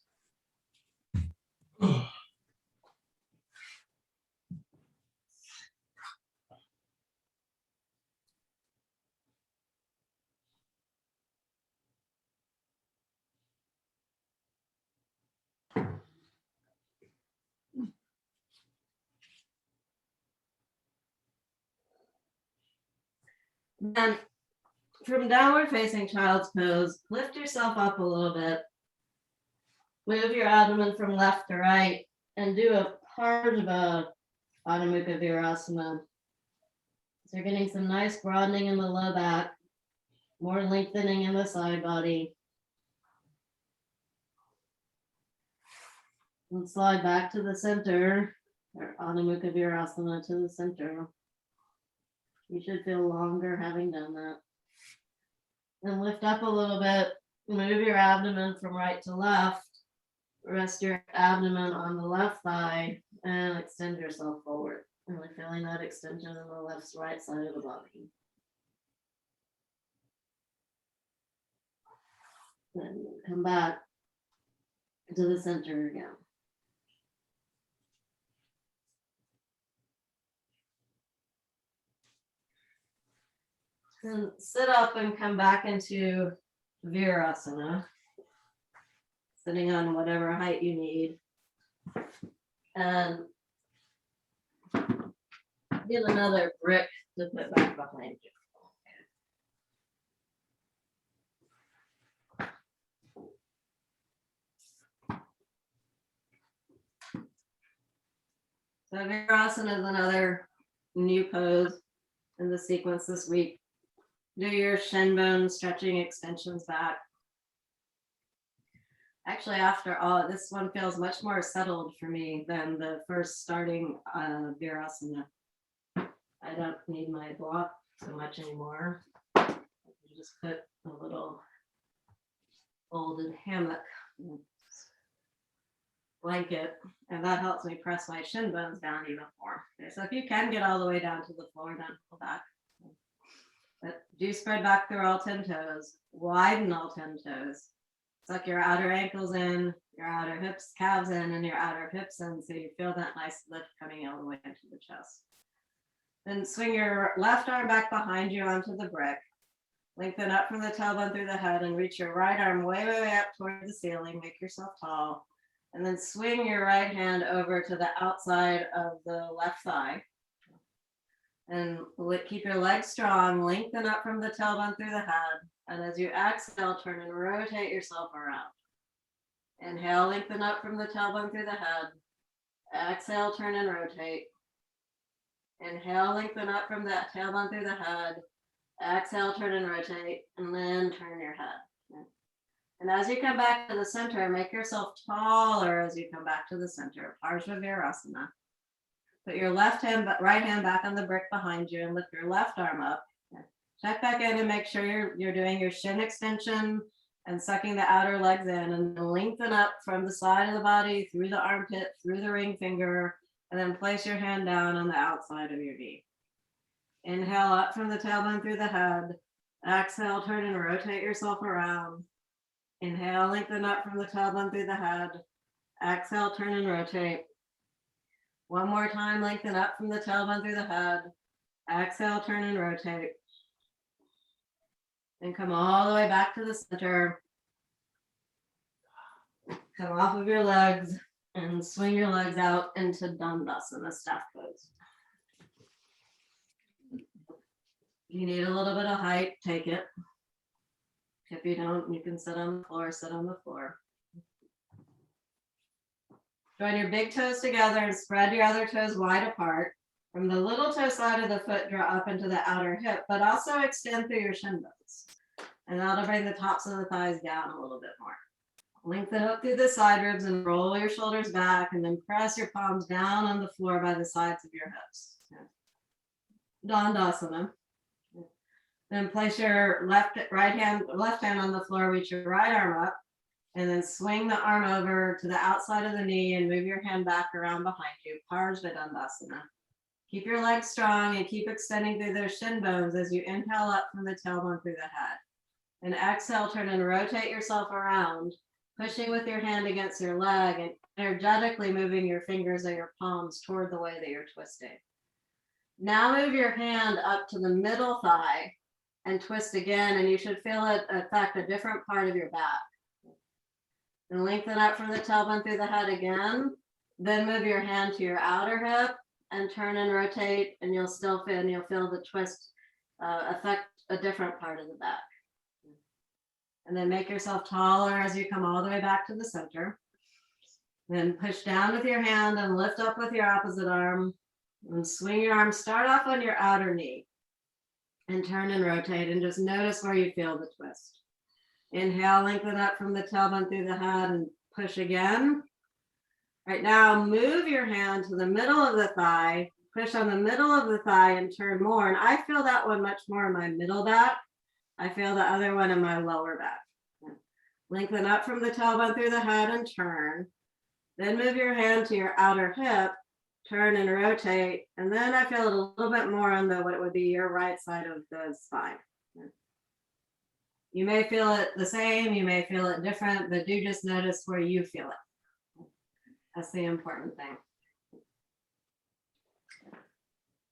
Then from downward facing child's pose, lift yourself up a little bit. Move your abdomen from left to right and do a Parva Adho Virasana. So you're getting some nice broadening in the low back, more lengthening in the side body. And slide back to the center, or Adho Virasana to the center. You should feel longer having done that. And lift up a little bit, move your abdomen from right to left. Rest your abdomen on the left thigh and extend yourself forward. Really feeling that extension on the left, right side of the body. Then come back to the center again. And sit up and come back into Virasana. Sitting on whatever height you need. And get another brick to put back behind you. So Virasana is another new pose in the sequence this week. Do your shin bone stretching extensions back. Actually, after all, this one feels much more settled for me than the first starting Virasana. I don't need my block so much anymore. I can just put a little folded hammock blanket, and that helps me press my shin bones down even more. Okay, so if you can get all the way down to the floor, then pull back. But do spread back through all 10 toes, widen all 10 toes. Suck your outer ankles in, your outer hips, calves in, and your outer hips in, so you feel that nice lift coming all the way into the chest. Then swing your left arm back behind you onto the brick. Lengthen up from the tailbone through the head and reach your right arm way, way, way up toward the ceiling. Make yourself tall. And then swing your right hand over to the outside of the left thigh. And keep your legs strong. Lengthen up from the tailbone through the head. And as you exhale, turn and rotate yourself around. Inhale, lengthen up from the tailbone through the head. Exhale, turn and rotate. Inhale, lengthen up from that tailbone through the head. Exhale, turn and rotate, and then turn your head. And as you come back to the center, make yourself taller as you come back to the center. Parshva Virasana. Put your right hand back on the brick behind you and lift your left arm up. Check back in and make sure you're doing your shin extension and sucking the outer legs in, and lengthen up from the side of the body, through the armpit, through the ring finger, and then place your hand down on the outside of your knee. Inhale up from the tailbone through the head. Exhale, turn and rotate yourself around. Inhale, lengthen up from the tailbone through the head. Exhale, turn and rotate. One more time, lengthen up from the tailbone through the head. Exhale, turn and rotate. And come all the way back to the center. Come off of your legs and swing your legs out into Dandasana, staff pose. You need a little bit of height, take it. If you don't, you can sit on the floor, sit on the floor. Join your big toes together and spread your other toes wide apart. From the little toe side of the foot, draw up into the outer hip, but also extend through your shin bones. And that'll bring the tops of the thighs down a little bit more. Lengthen up through the side ribs and roll your shoulders back, and then press your palms down on the floor by the sides of your hips. Dandasana. Then place your left hand on the floor, reach your right arm up, and then swing the arm over to the outside of the knee and move your hand back around behind you, Parasvarandasana. Keep your legs strong and keep extending through those shin bones as you inhale up from the tailbone through the head. And exhale, turn and rotate yourself around, pushing with your hand against your leg and energetically moving your fingers or your palms toward the way that you're twisting. Now move your hand up to the middle thigh and twist again, and you should feel it affect a different part of your back. And lengthen up from the tailbone through the head again. Then move your hand to your outer hip and turn and rotate, and you'll feel the twist affect a different part of the back. And then make yourself taller as you come all the way back to the center. Then push down with your hand and lift up with your opposite arm and swing your arm. Start off on your outer knee and turn and rotate and just notice where you feel the twist. Inhale, lengthen up from the tailbone through the head and push again. Right now, move your hand to the middle of the thigh, push on the middle of the thigh and turn more. And I feel that one much more in my middle back. I feel the other one in my lower back. Lengthen up from the tailbone through the head and turn. Then move your hand to your outer hip, turn and rotate. And then I feel it a little bit more on what it would be your right side of the spine. You may feel it the same, you may feel it different, but do just notice where you feel it. That's the important thing.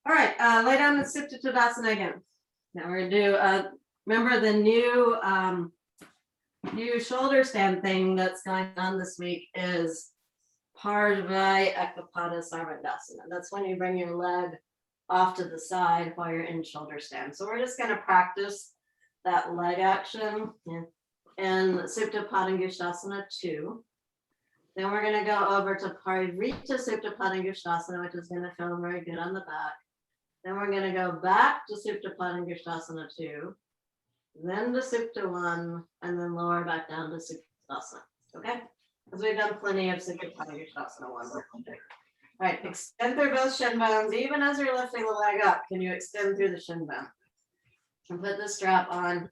All right, lay down and Supta Tadasana again. Now we're gonna do, remember the new shoulder stand thing that's going on this week is Parvai Akapata Sarvandasana. That's when you bring your leg off to the side while you're in shoulder stand. So we're just gonna practice that leg action in Supta Padangusthasana 2. Then we're going to go over to Parivrita Supta Padangusthasana, which is going to feel very good on the back. Then we're going to go back to Supta Padangusthasana 2, then to Supta 1, and then lower back down to Supta. Okay? Because we've done plenty of Supta Padangusthasana 1. All right, extend through both shin bones. Even as you're lifting the leg up, can you extend through the shin bone? And put the strap on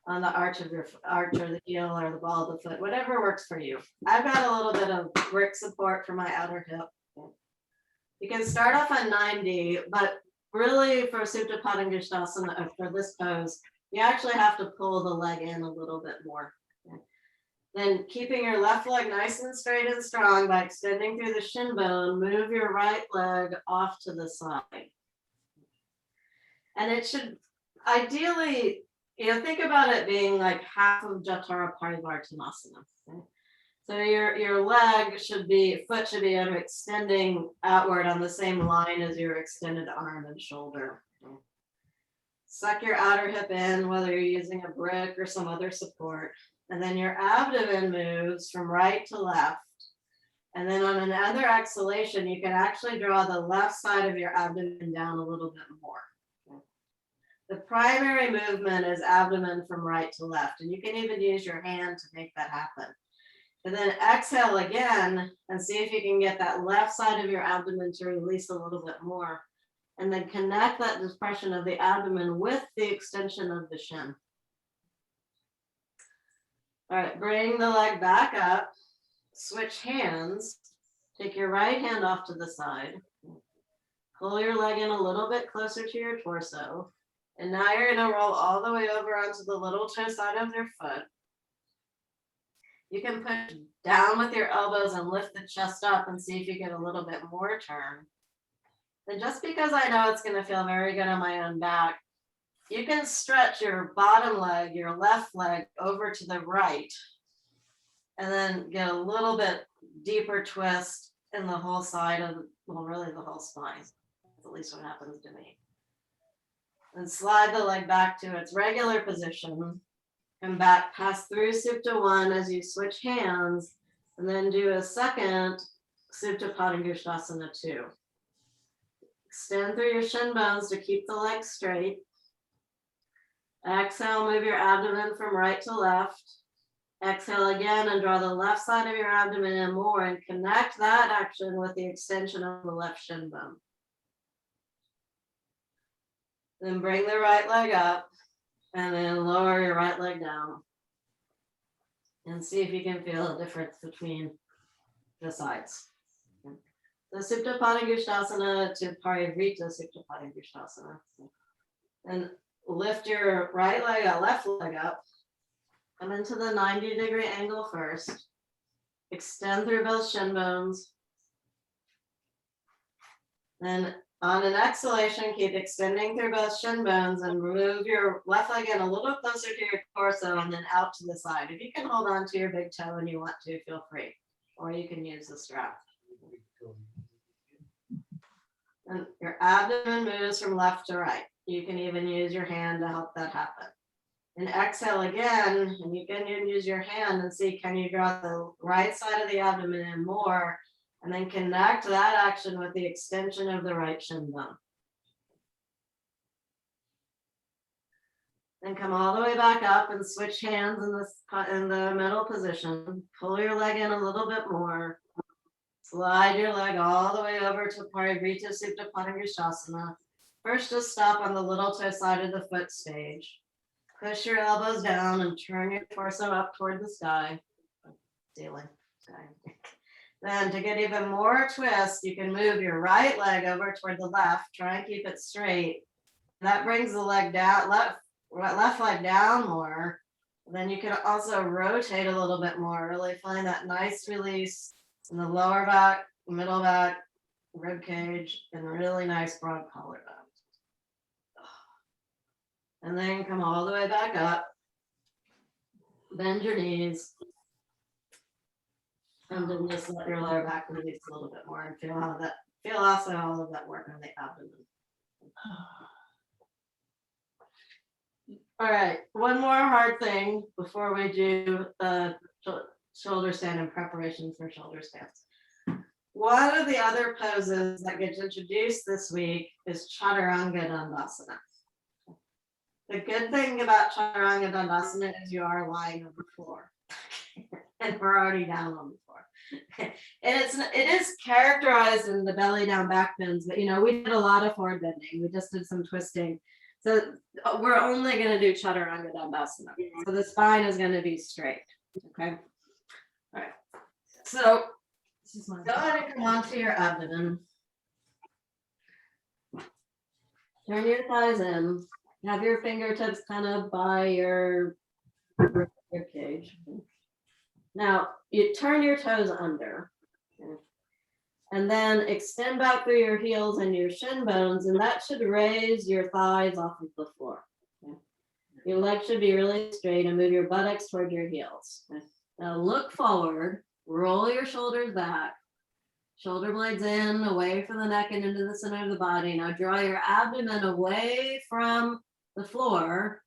the arch of your arch or the heel or the ball of the foot, whatever works for you. I've got a little bit of brick support for my outer hip. You can start off on 90, but really for Supta Padangusthasana, for this pose, you actually have to pull the leg in a little bit more. Then keeping your left leg nice and straight and strong by extending through the shin bone, move your right leg off to the side. And it should ideally, think about it being like half of Jatara Parivartanasana. Okay? So your leg foot should be extending outward on the same line as your extended arm and shoulder. Okay? Suck your outer hip in, whether you're using a brick or some other support. And then your abdomen moves from right to left. And then on another exhalation, you can actually draw the left side of your abdomen down a little bit more. The primary movement is abdomen from right to left, and you can even use your hand to make that happen. And then exhale again and see if you can get that left side of your abdomen to release a little bit more. And then connect that depression of the abdomen with the extension of the shin. All right, bring the leg back up, switch hands, take your right hand off to the side, pull your leg in a little bit closer to your torso. And now you're going to roll all the way over onto the little toe side of your foot. You can push down with your elbows and lift the chest up and see if you get a little bit more turn. And just because I know it's going to feel very good on my own back, you can stretch your bottom leg, your left leg over to the right, and then get a little bit deeper twist in the whole side of, well, really the whole spine. That's at least what happens to me. And slide the leg back to its regular position. Come back, pass through Supta 1 as you switch hands, and then do a second Supta Padangusthasana 2. Extend through your shin bones to keep the legs straight. Exhale, move your abdomen from right to left. Exhale again and draw the left side of your abdomen in more and connect that action with the extension of the left shin bone. Then bring the right leg up and then lower your right leg down. And see if you can feel a difference between the sides. The Supta Padangusthasana to Parivrita Supta Padangusthasana. And lift your right leg up, left leg up. Come into the 90-degree angle first. Extend through both shin bones. Then on an exhalation, keep extending through both shin bones and move your left leg in a little closer to your torso and then out to the side. If you can hold on to your big toe and you want to, feel free. Or you can use the strap. And your abdomen moves from left to right. You can even use your hand to help that happen. And exhale again, and you can use your hand and see, can you draw the right side of the abdomen in more? And then connect that action with the extension of the right shin bone. Then come all the way back up and switch hands in the middle position. Pull your leg in a little bit more. Slide your leg all the way over to Parivrita Supta Padangusthasana. First, just stop on the little toe side of the foot stage. Push your elbows down and turn your torso up toward the sky. Ceiling. Sky. Then to get even more twist, you can move your right leg over toward the left. Try and keep it straight. That brings the leg down, left leg down more. Then you can also rotate a little bit more. Really find that nice release in the lower back, middle back, rib cage, and really nice broad collarbone. And then come all the way back up. Bend your knees. And then just let your lower back release a little bit more and feel all of that. Feel also all of that work on the abdomen. All right, one more hard thing before we do shoulder stand in preparation for shoulder stands. One of the other poses that gets introduced this week is Chaturanga Dandasana. The good thing about Chaturanga Dandasana is you are lying on the floor. And we're already down on the floor. And it is characterized in the belly down back bends, but we did a lot of forward bending. We just did some twisting. So we're only going to do Chaturanga Dandasana. So the spine is going to be straight. Okay. All right. So go ahead and come onto your abdomen. Turn your thighs in. Have your fingertips kind of by your rib cage. Now you turn your toes under. And then extend back through your heels and your shin bones, and that should raise your thighs off of the floor. Okay? Your legs should be really straight and move your buttocks toward your heels. Okay? Now look forward, roll your shoulders back, shoulder blades in, away from the neck and into the center of the body. Now draw your abdomen away from the floor.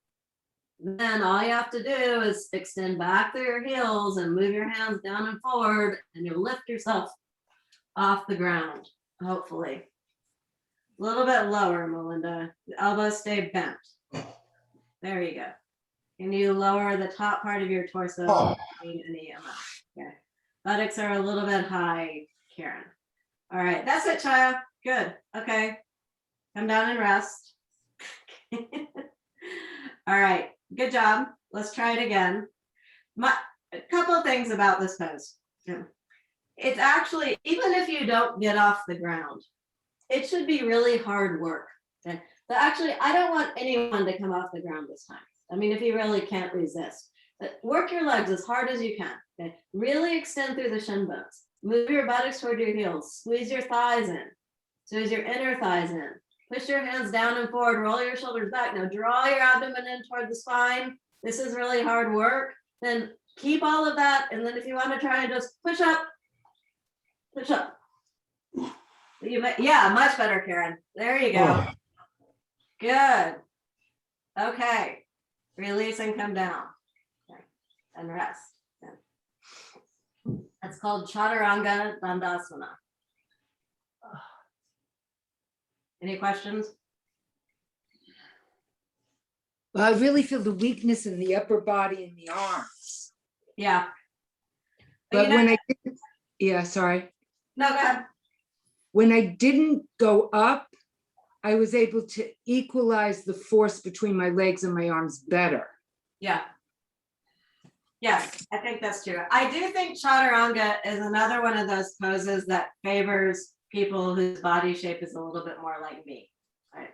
Then all you have to do is extend back through your heels and move your hands down and forward, and you'll lift yourself off the ground, hopefully. A little bit lower, Melinda. The elbows stay bent. There you go. Can you lower the top part of your torso? Okay. Buttocks are a little bit high, Karen. All right, that's it, Chaya. Good. Okay. Come down and rest. All right, good job. Let's try it again. A couple of things about this pose. It's actually, even if you don't get off the ground, it should be really hard work. Okay? But actually, I don't want anyone to come off the ground this time. I mean, if you really can't resist, but work your legs as hard as you can. Okay? Really extend through the shin bones. Move your buttocks toward your heels. Squeeze your thighs in. Squeeze your inner thighs in. Push your hands down and forward. Roll your shoulders back. Now draw your abdomen in toward the spine. This is really hard work. Then keep all of that. And then if you want to try and just push up. Push up. Yeah, much better, Karen. There you go. Good. Okay. Release and come down. Okay. And rest. Okay. That's called Chaturanga Dandasana. Any questions? Well, I really feel the weakness in the upper body and the arms. Yeah. But when I didn't, sorry. No, go ahead. When I didn't go up, I was able to equalize the force between my legs and my arms better. Yeah. Yes, I think that's true. I do think Chaturanga is another one of those poses that favors people whose body shape is a little bit more like me, right?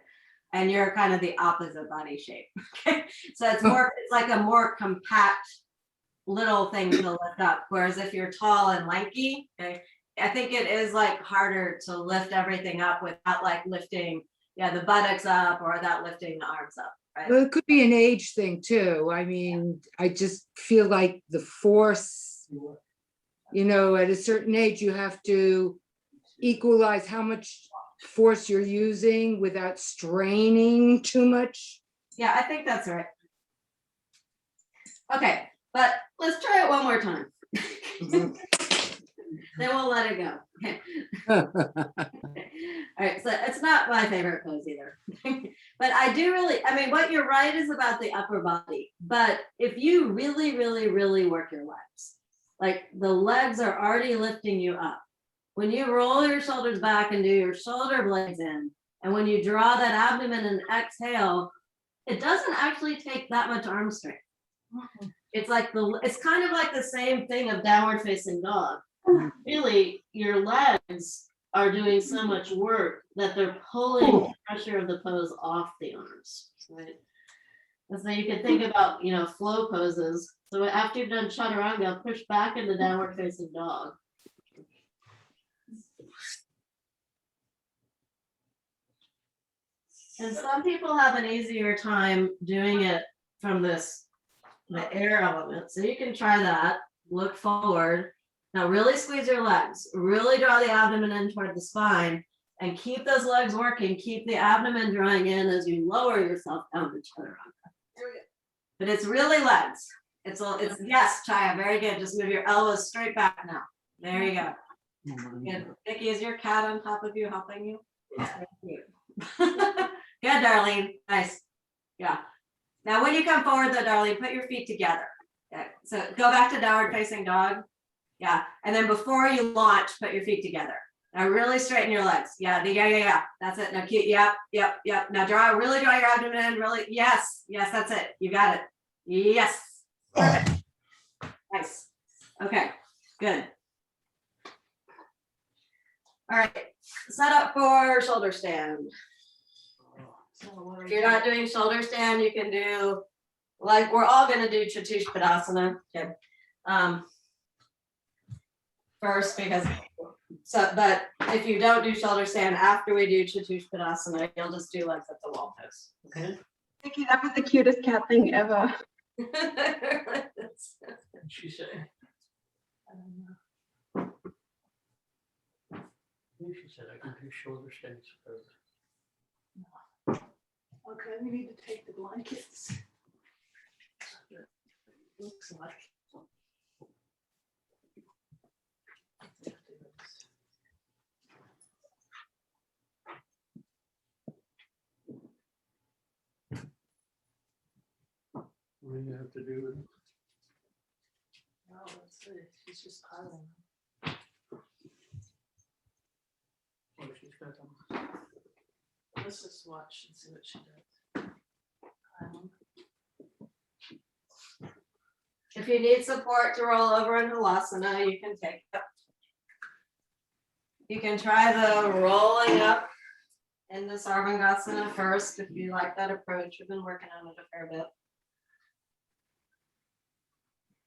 And you're kind of the opposite body shape. Okay, so it's like a more compact little thing to lift up. Whereas if you're tall and lanky, okay, I think it is like harder to lift everything up without like lifting, the buttocks up or without lifting the arms up. Right. Well, it could be an age thing too. I mean, I just feel like the force, at a certain age, you have to equalize how much force you're using without straining too much. Yeah, I think that's right. Okay, but let's try it one more time. Then we'll let it go. Okay. All right, so it's not my favorite pose either. But I do what you're right is about the upper body. But if you really, really, really work your legs, like the legs are already lifting you up. When you roll your shoulders back and do your shoulder blades in, and when you draw that abdomen and exhale, it doesn't actually take that much arm strength. It's kind of like the same thing of downward facing dog. Really, your legs are doing so much work that they're pulling the pressure of the pose off the arms, right? And so you can think about, flow poses. So after you've done Chaturanga, push back into downward facing dog. And some people have an easier time doing it from the air element. So you can try that, look forward. Now really squeeze your legs, really draw the abdomen in toward the spine and keep those legs working, keep the abdomen drawing in as you lower yourself down to Chaturanga. But it's really legs. It's yes, Chaya, very good. Just move your elbows straight back now. There you go. Good. Vicky, is your cat on top of you helping you? Good, Darlene. Nice. Yeah. Now when you come forward though, Darlene, put your feet together. Okay. So go back to downward facing dog. Yeah, and then before you launch, put your feet together. Now really straighten your legs. Yeah. That's it. Now keep, yep. Now really draw your abdomen in, really, yes, that's it. You got it. Yes, perfect. Nice. Okay, good. All right, set up for shoulder stand. If you're not doing shoulder stand, you can do, like we're all gonna do Chaturanga. Okay. First, but if you don't do shoulder stand after we do Chaturanga, you'll just do legs at the wall pose. Okay. Vicky, that was the cutest cat thing ever. What'd she say? I don't know. She said I can do shoulder stands first. Okay, we need to take the blankets. Looks like. What do you have to do with it? No, let's see. She's just piling. Oh, she's got them. Let's just watch and see what she does. If you need support to roll over in Virasana, you can take it. You can try the rolling up into Sarvangasana first if you like that approach. We've been working on it a fair bit.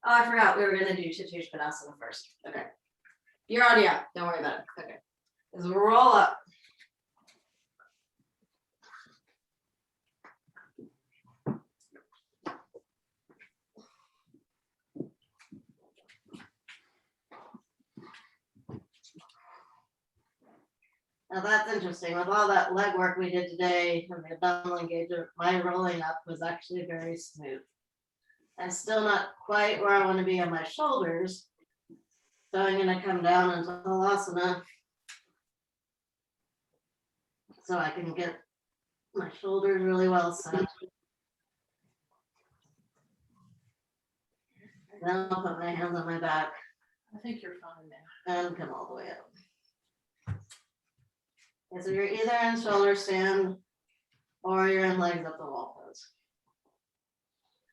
Oh, I forgot we were going to do Chaturanga first. Okay. You're already up. Don't worry about it. Okay. Just roll up. Now that's interesting. With all that leg work we did today and the abdominal engagement, my rolling up was actually very smooth. I'm still not quite where I want to be on my shoulders. So I'm going to come down into Virasana so I can get my shoulders really well set. Then I'll put my hands on my back I think you're fine now. and come all the way up. Okay, so you're either in shoulder stand or you're in legs up the wall pose.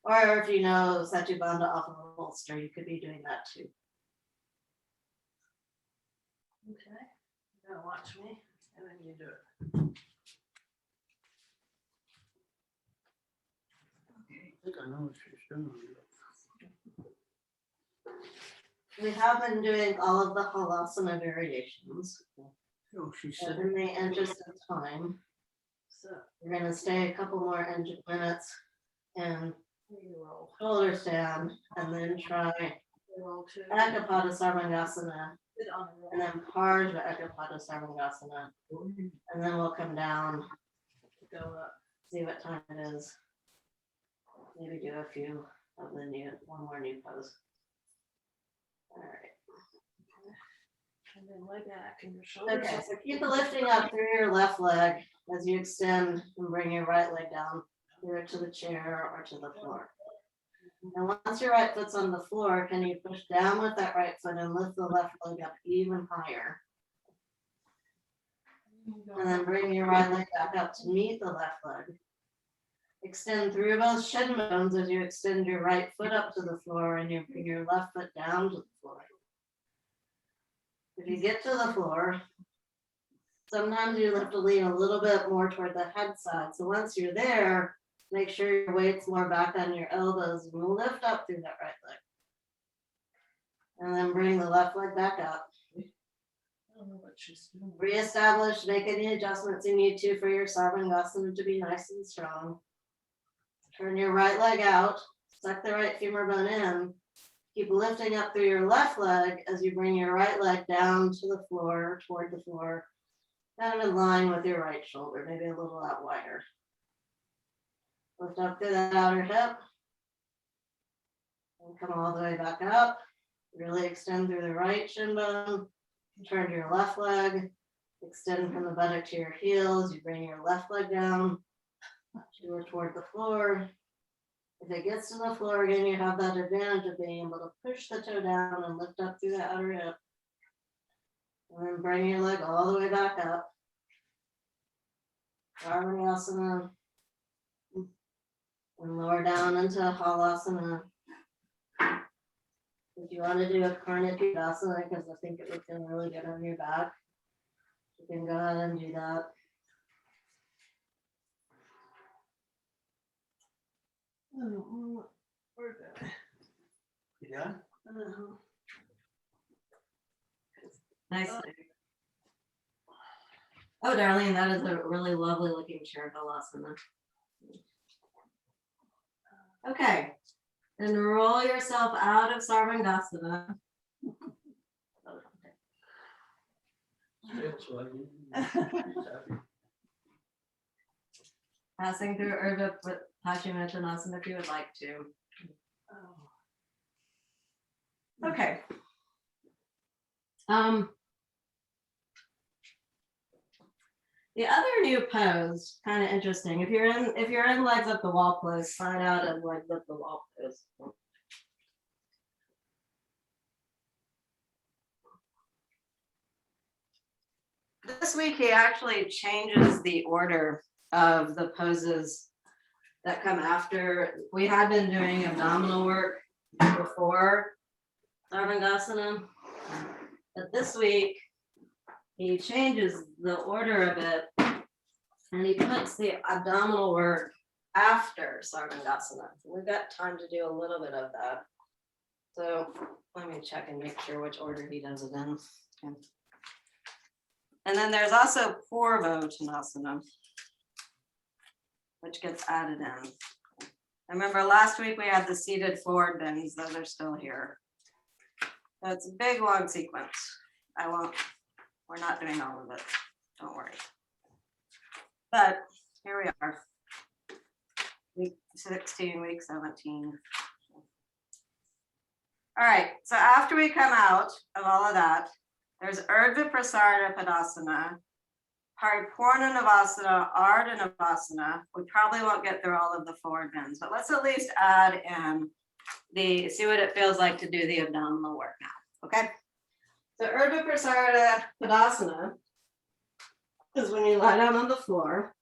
Or if you know Satubandha off of a bolster, you could be doing that too. Okay, you're gonna watch me and then you do it. I think I know what she's doing. We have been doing all of the halasana variations. Oh, she So said, in the interest of time, so we're gonna stay a couple more minutes and shoulder stand, and then try Akapata Sarvandasana, and then Parj Akapata Sarvangasana, and then we'll come down, go up, see what time it is. Maybe do a few of the new, one more new pose. All right. And then leg back and your shoulder. Okay, so keep the lifting up through your left leg as you extend and bring your right leg down, either to the chair or to the floor. And once your right foot's on the floor, can you push down with that right foot and lift the left leg up even higher? And then bring your right leg back up to meet the left leg. Extend through both shin bones as you extend your right foot up to the floor and you bring your left foot down to the floor. If you get to the floor, sometimes you have to lean a little bit more toward the head side. So once you're there, make sure your weight's more back on your elbows and lift up through that right leg. And then bring the left leg back up. Reestablish, make any adjustments you need to for your Sarvangasana to be nice and strong. Turn your right leg out, suck the right femur bone in. Keep lifting up through your left leg as you bring your right leg down to the floor, toward the floor, kind of in line with your right shoulder, maybe a little out wider. Lift up through that outer hip. And come all the way back up. Really extend through the right shin bone. Turn to your left leg. Extend from the buttock to your heels. You bring your left leg down. Toward the floor. If it gets to the floor again, you have that advantage of being able to push the toe down and lift up through the outer hip. And then bring your leg all the way back up. Virasana. And lower down into halasana. If you want to do a Virasana, because I think it would feel really good on your back, you can go ahead and do that. Oh, we're good. yeah, Nice. Oh, darling, that is a really lovely looking chair halasana. Okay, and roll yourself out of Sarvangasana. feels like it. Passing through Irva Prasadasana if you would like to. Okay. The other new pose, kind of interesting. If you're in legs up the wall pose, slide out and legs up the wall pose. This week he actually changes the order of the poses that come after. We had been doing abdominal work before Sarvangasana, but this week he changes the order a bit and he puts the abdominal work after Sarvangasana. We've got time to do a little bit of that. So let me check and make sure which order he does it in. Okay. And then there's also Virasana, which gets added in. I remember last week we had the seated forward bends, those are still here. So it's a big long sequence. We're not doing all of it, don't worry. But here we are. Week 16, week 17. All right, so after we come out of all of that, there's Irva Prasadasana, Paripurna Navasana, Ardha Navasana. We probably won't get through all of the forward bends, but let's at least add in see what it feels like to do the abdominal work now, okay? So Irva Prasadasana, is when you lie down on the floor,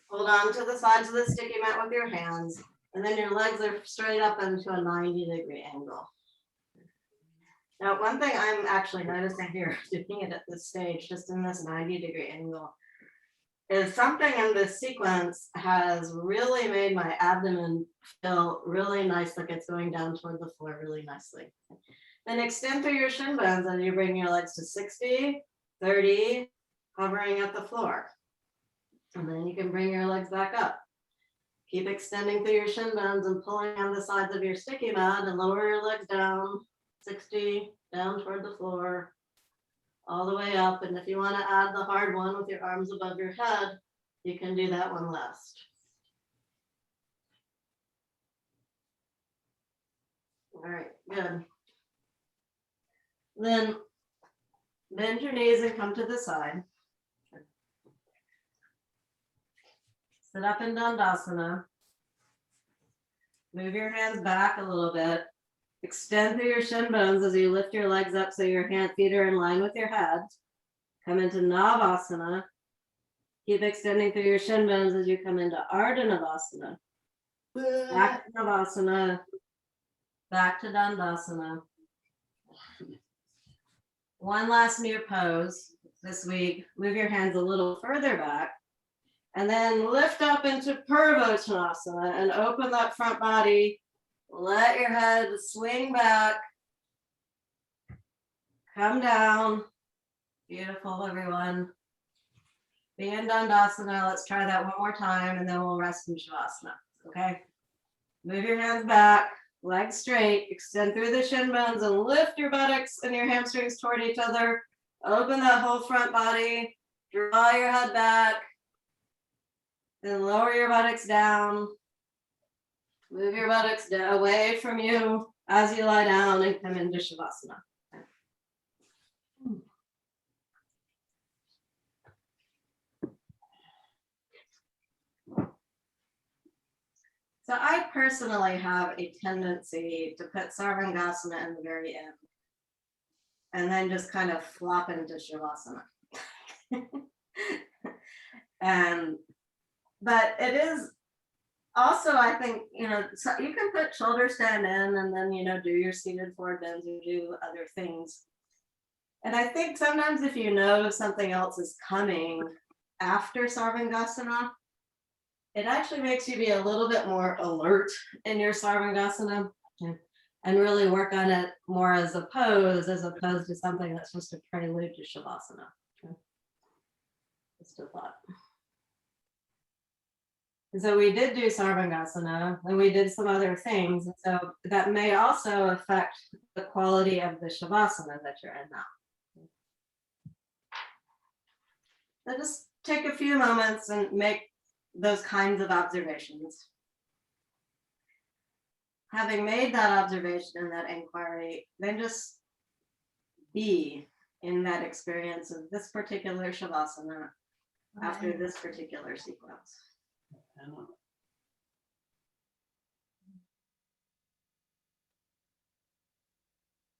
hold on to the sides of the sticky mat with your hands, and then your legs are straight up into a 90-degree angle. Now, one thing I'm actually noticing here, doing it at this stage, just in this 90-degree angle, is something in this sequence has really made my abdomen feel really nice, like it's going down toward the floor really nicely. Then extend through your shin bones and you bring your legs to 60, 30, hovering at the floor. And then you can bring your legs back up. Keep extending through your shin bones and pulling on the sides of your sticky mat and lower your legs down, 60, down toward the floor, all the way up. And if you want to add the hard one with your arms above your head, you can do that one last. All right, good. Then bend your knees and come to the side. Sit up in Dandasana. Move your hands back a little bit. Extend through your shin bones as you lift your legs up so your feet are in line with your head. Come into Navasana. Keep extending through your shin bones as you come into Ardha Navasana. Back to Navasana. Back to Dandasana. One last new pose this week. Move your hands a little further back. And then lift up into Purvottanasana and open that front body. Let your head swing back. Come down. Beautiful, everyone. Be in Dandasana. Let's try that one more time and then we'll rest in Shavasana. Okay? Move your hands back, legs straight, extend through the shin bones and lift your buttocks and your hamstrings toward each other. Open that whole front body. Draw your head back. Then lower your buttocks down. Move your buttocks away from you as you lie down and come into Shavasana. So I personally have a tendency to put Sarvangasana in the very end and then just kind of flop into Shavasana. But it is also, I think, so you can put shoulder stand in and then, do your seated forward bends or do other things. And I think sometimes if you know something else is coming after Sarvangasana, it actually makes you be a little bit more alert in your Sarvangasana and really work on it more as a pose as opposed to something that's just a prelude to Shavasana. Just a thought. And so we did do Sarvangasana and we did some other things. So that may also affect the quality of the Shavasana that you're in now. So just take a few moments and make those kinds of observations. Having made that observation and that inquiry, then just be in that experience of this particular Shavasana after this particular sequence.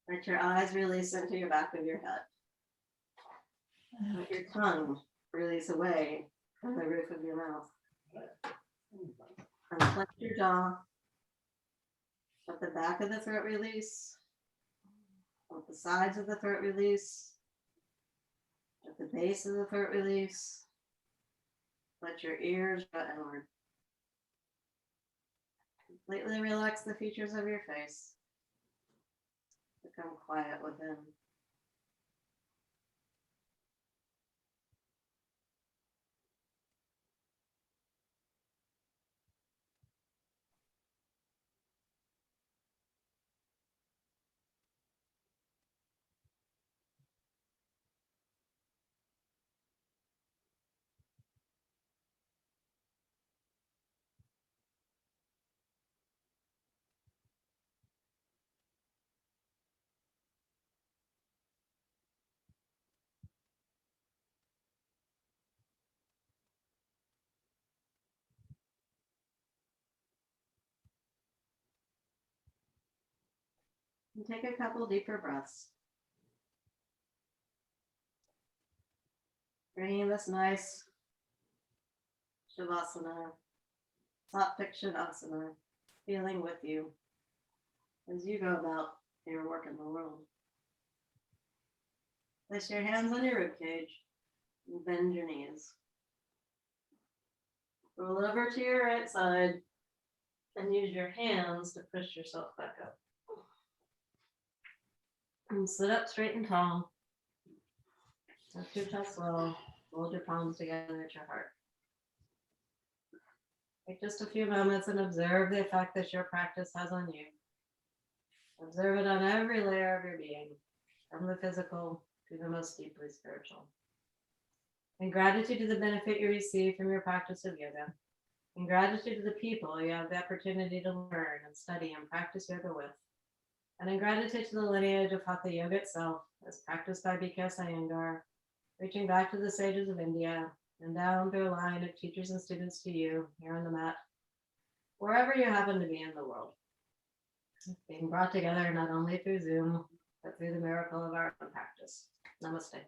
Let your eyes release into your back of your head. Let your tongue release away from the roof of your mouth. Unclench your jaw. Let the back of the throat release. Let the sides of the throat release. Let the base of the throat release. Let your ears go inward. Completely relax the features of your face. Become quiet within. And take a couple deeper breaths. Bringing this nice Shavasana, Sattvic Shavasana, feeling with you as you go about your work in the world. Place your hands on your ribcage and bend your knees. Roll over to your right side and use your hands to push yourself back up. And sit up straight and tall. Tuck your chest low. Hold your palms together at your heart. Take just a few moments and observe the effect that your practice has on you. Observe it on every layer of your being, from the physical to the most deeply spiritual. In gratitude to the benefit you receive from your practice of yoga, in gratitude to the people you have the opportunity to learn and study and practice yoga with, and in gratitude to the lineage of Hatha Yoga itself, as practiced by BKS Iyengar, reaching back to the sages of India and down through a line of teachers and students to you here on the mat, wherever you happen to be in the world. Being brought together not only through Zoom, but through the miracle of our own practice. Namaste.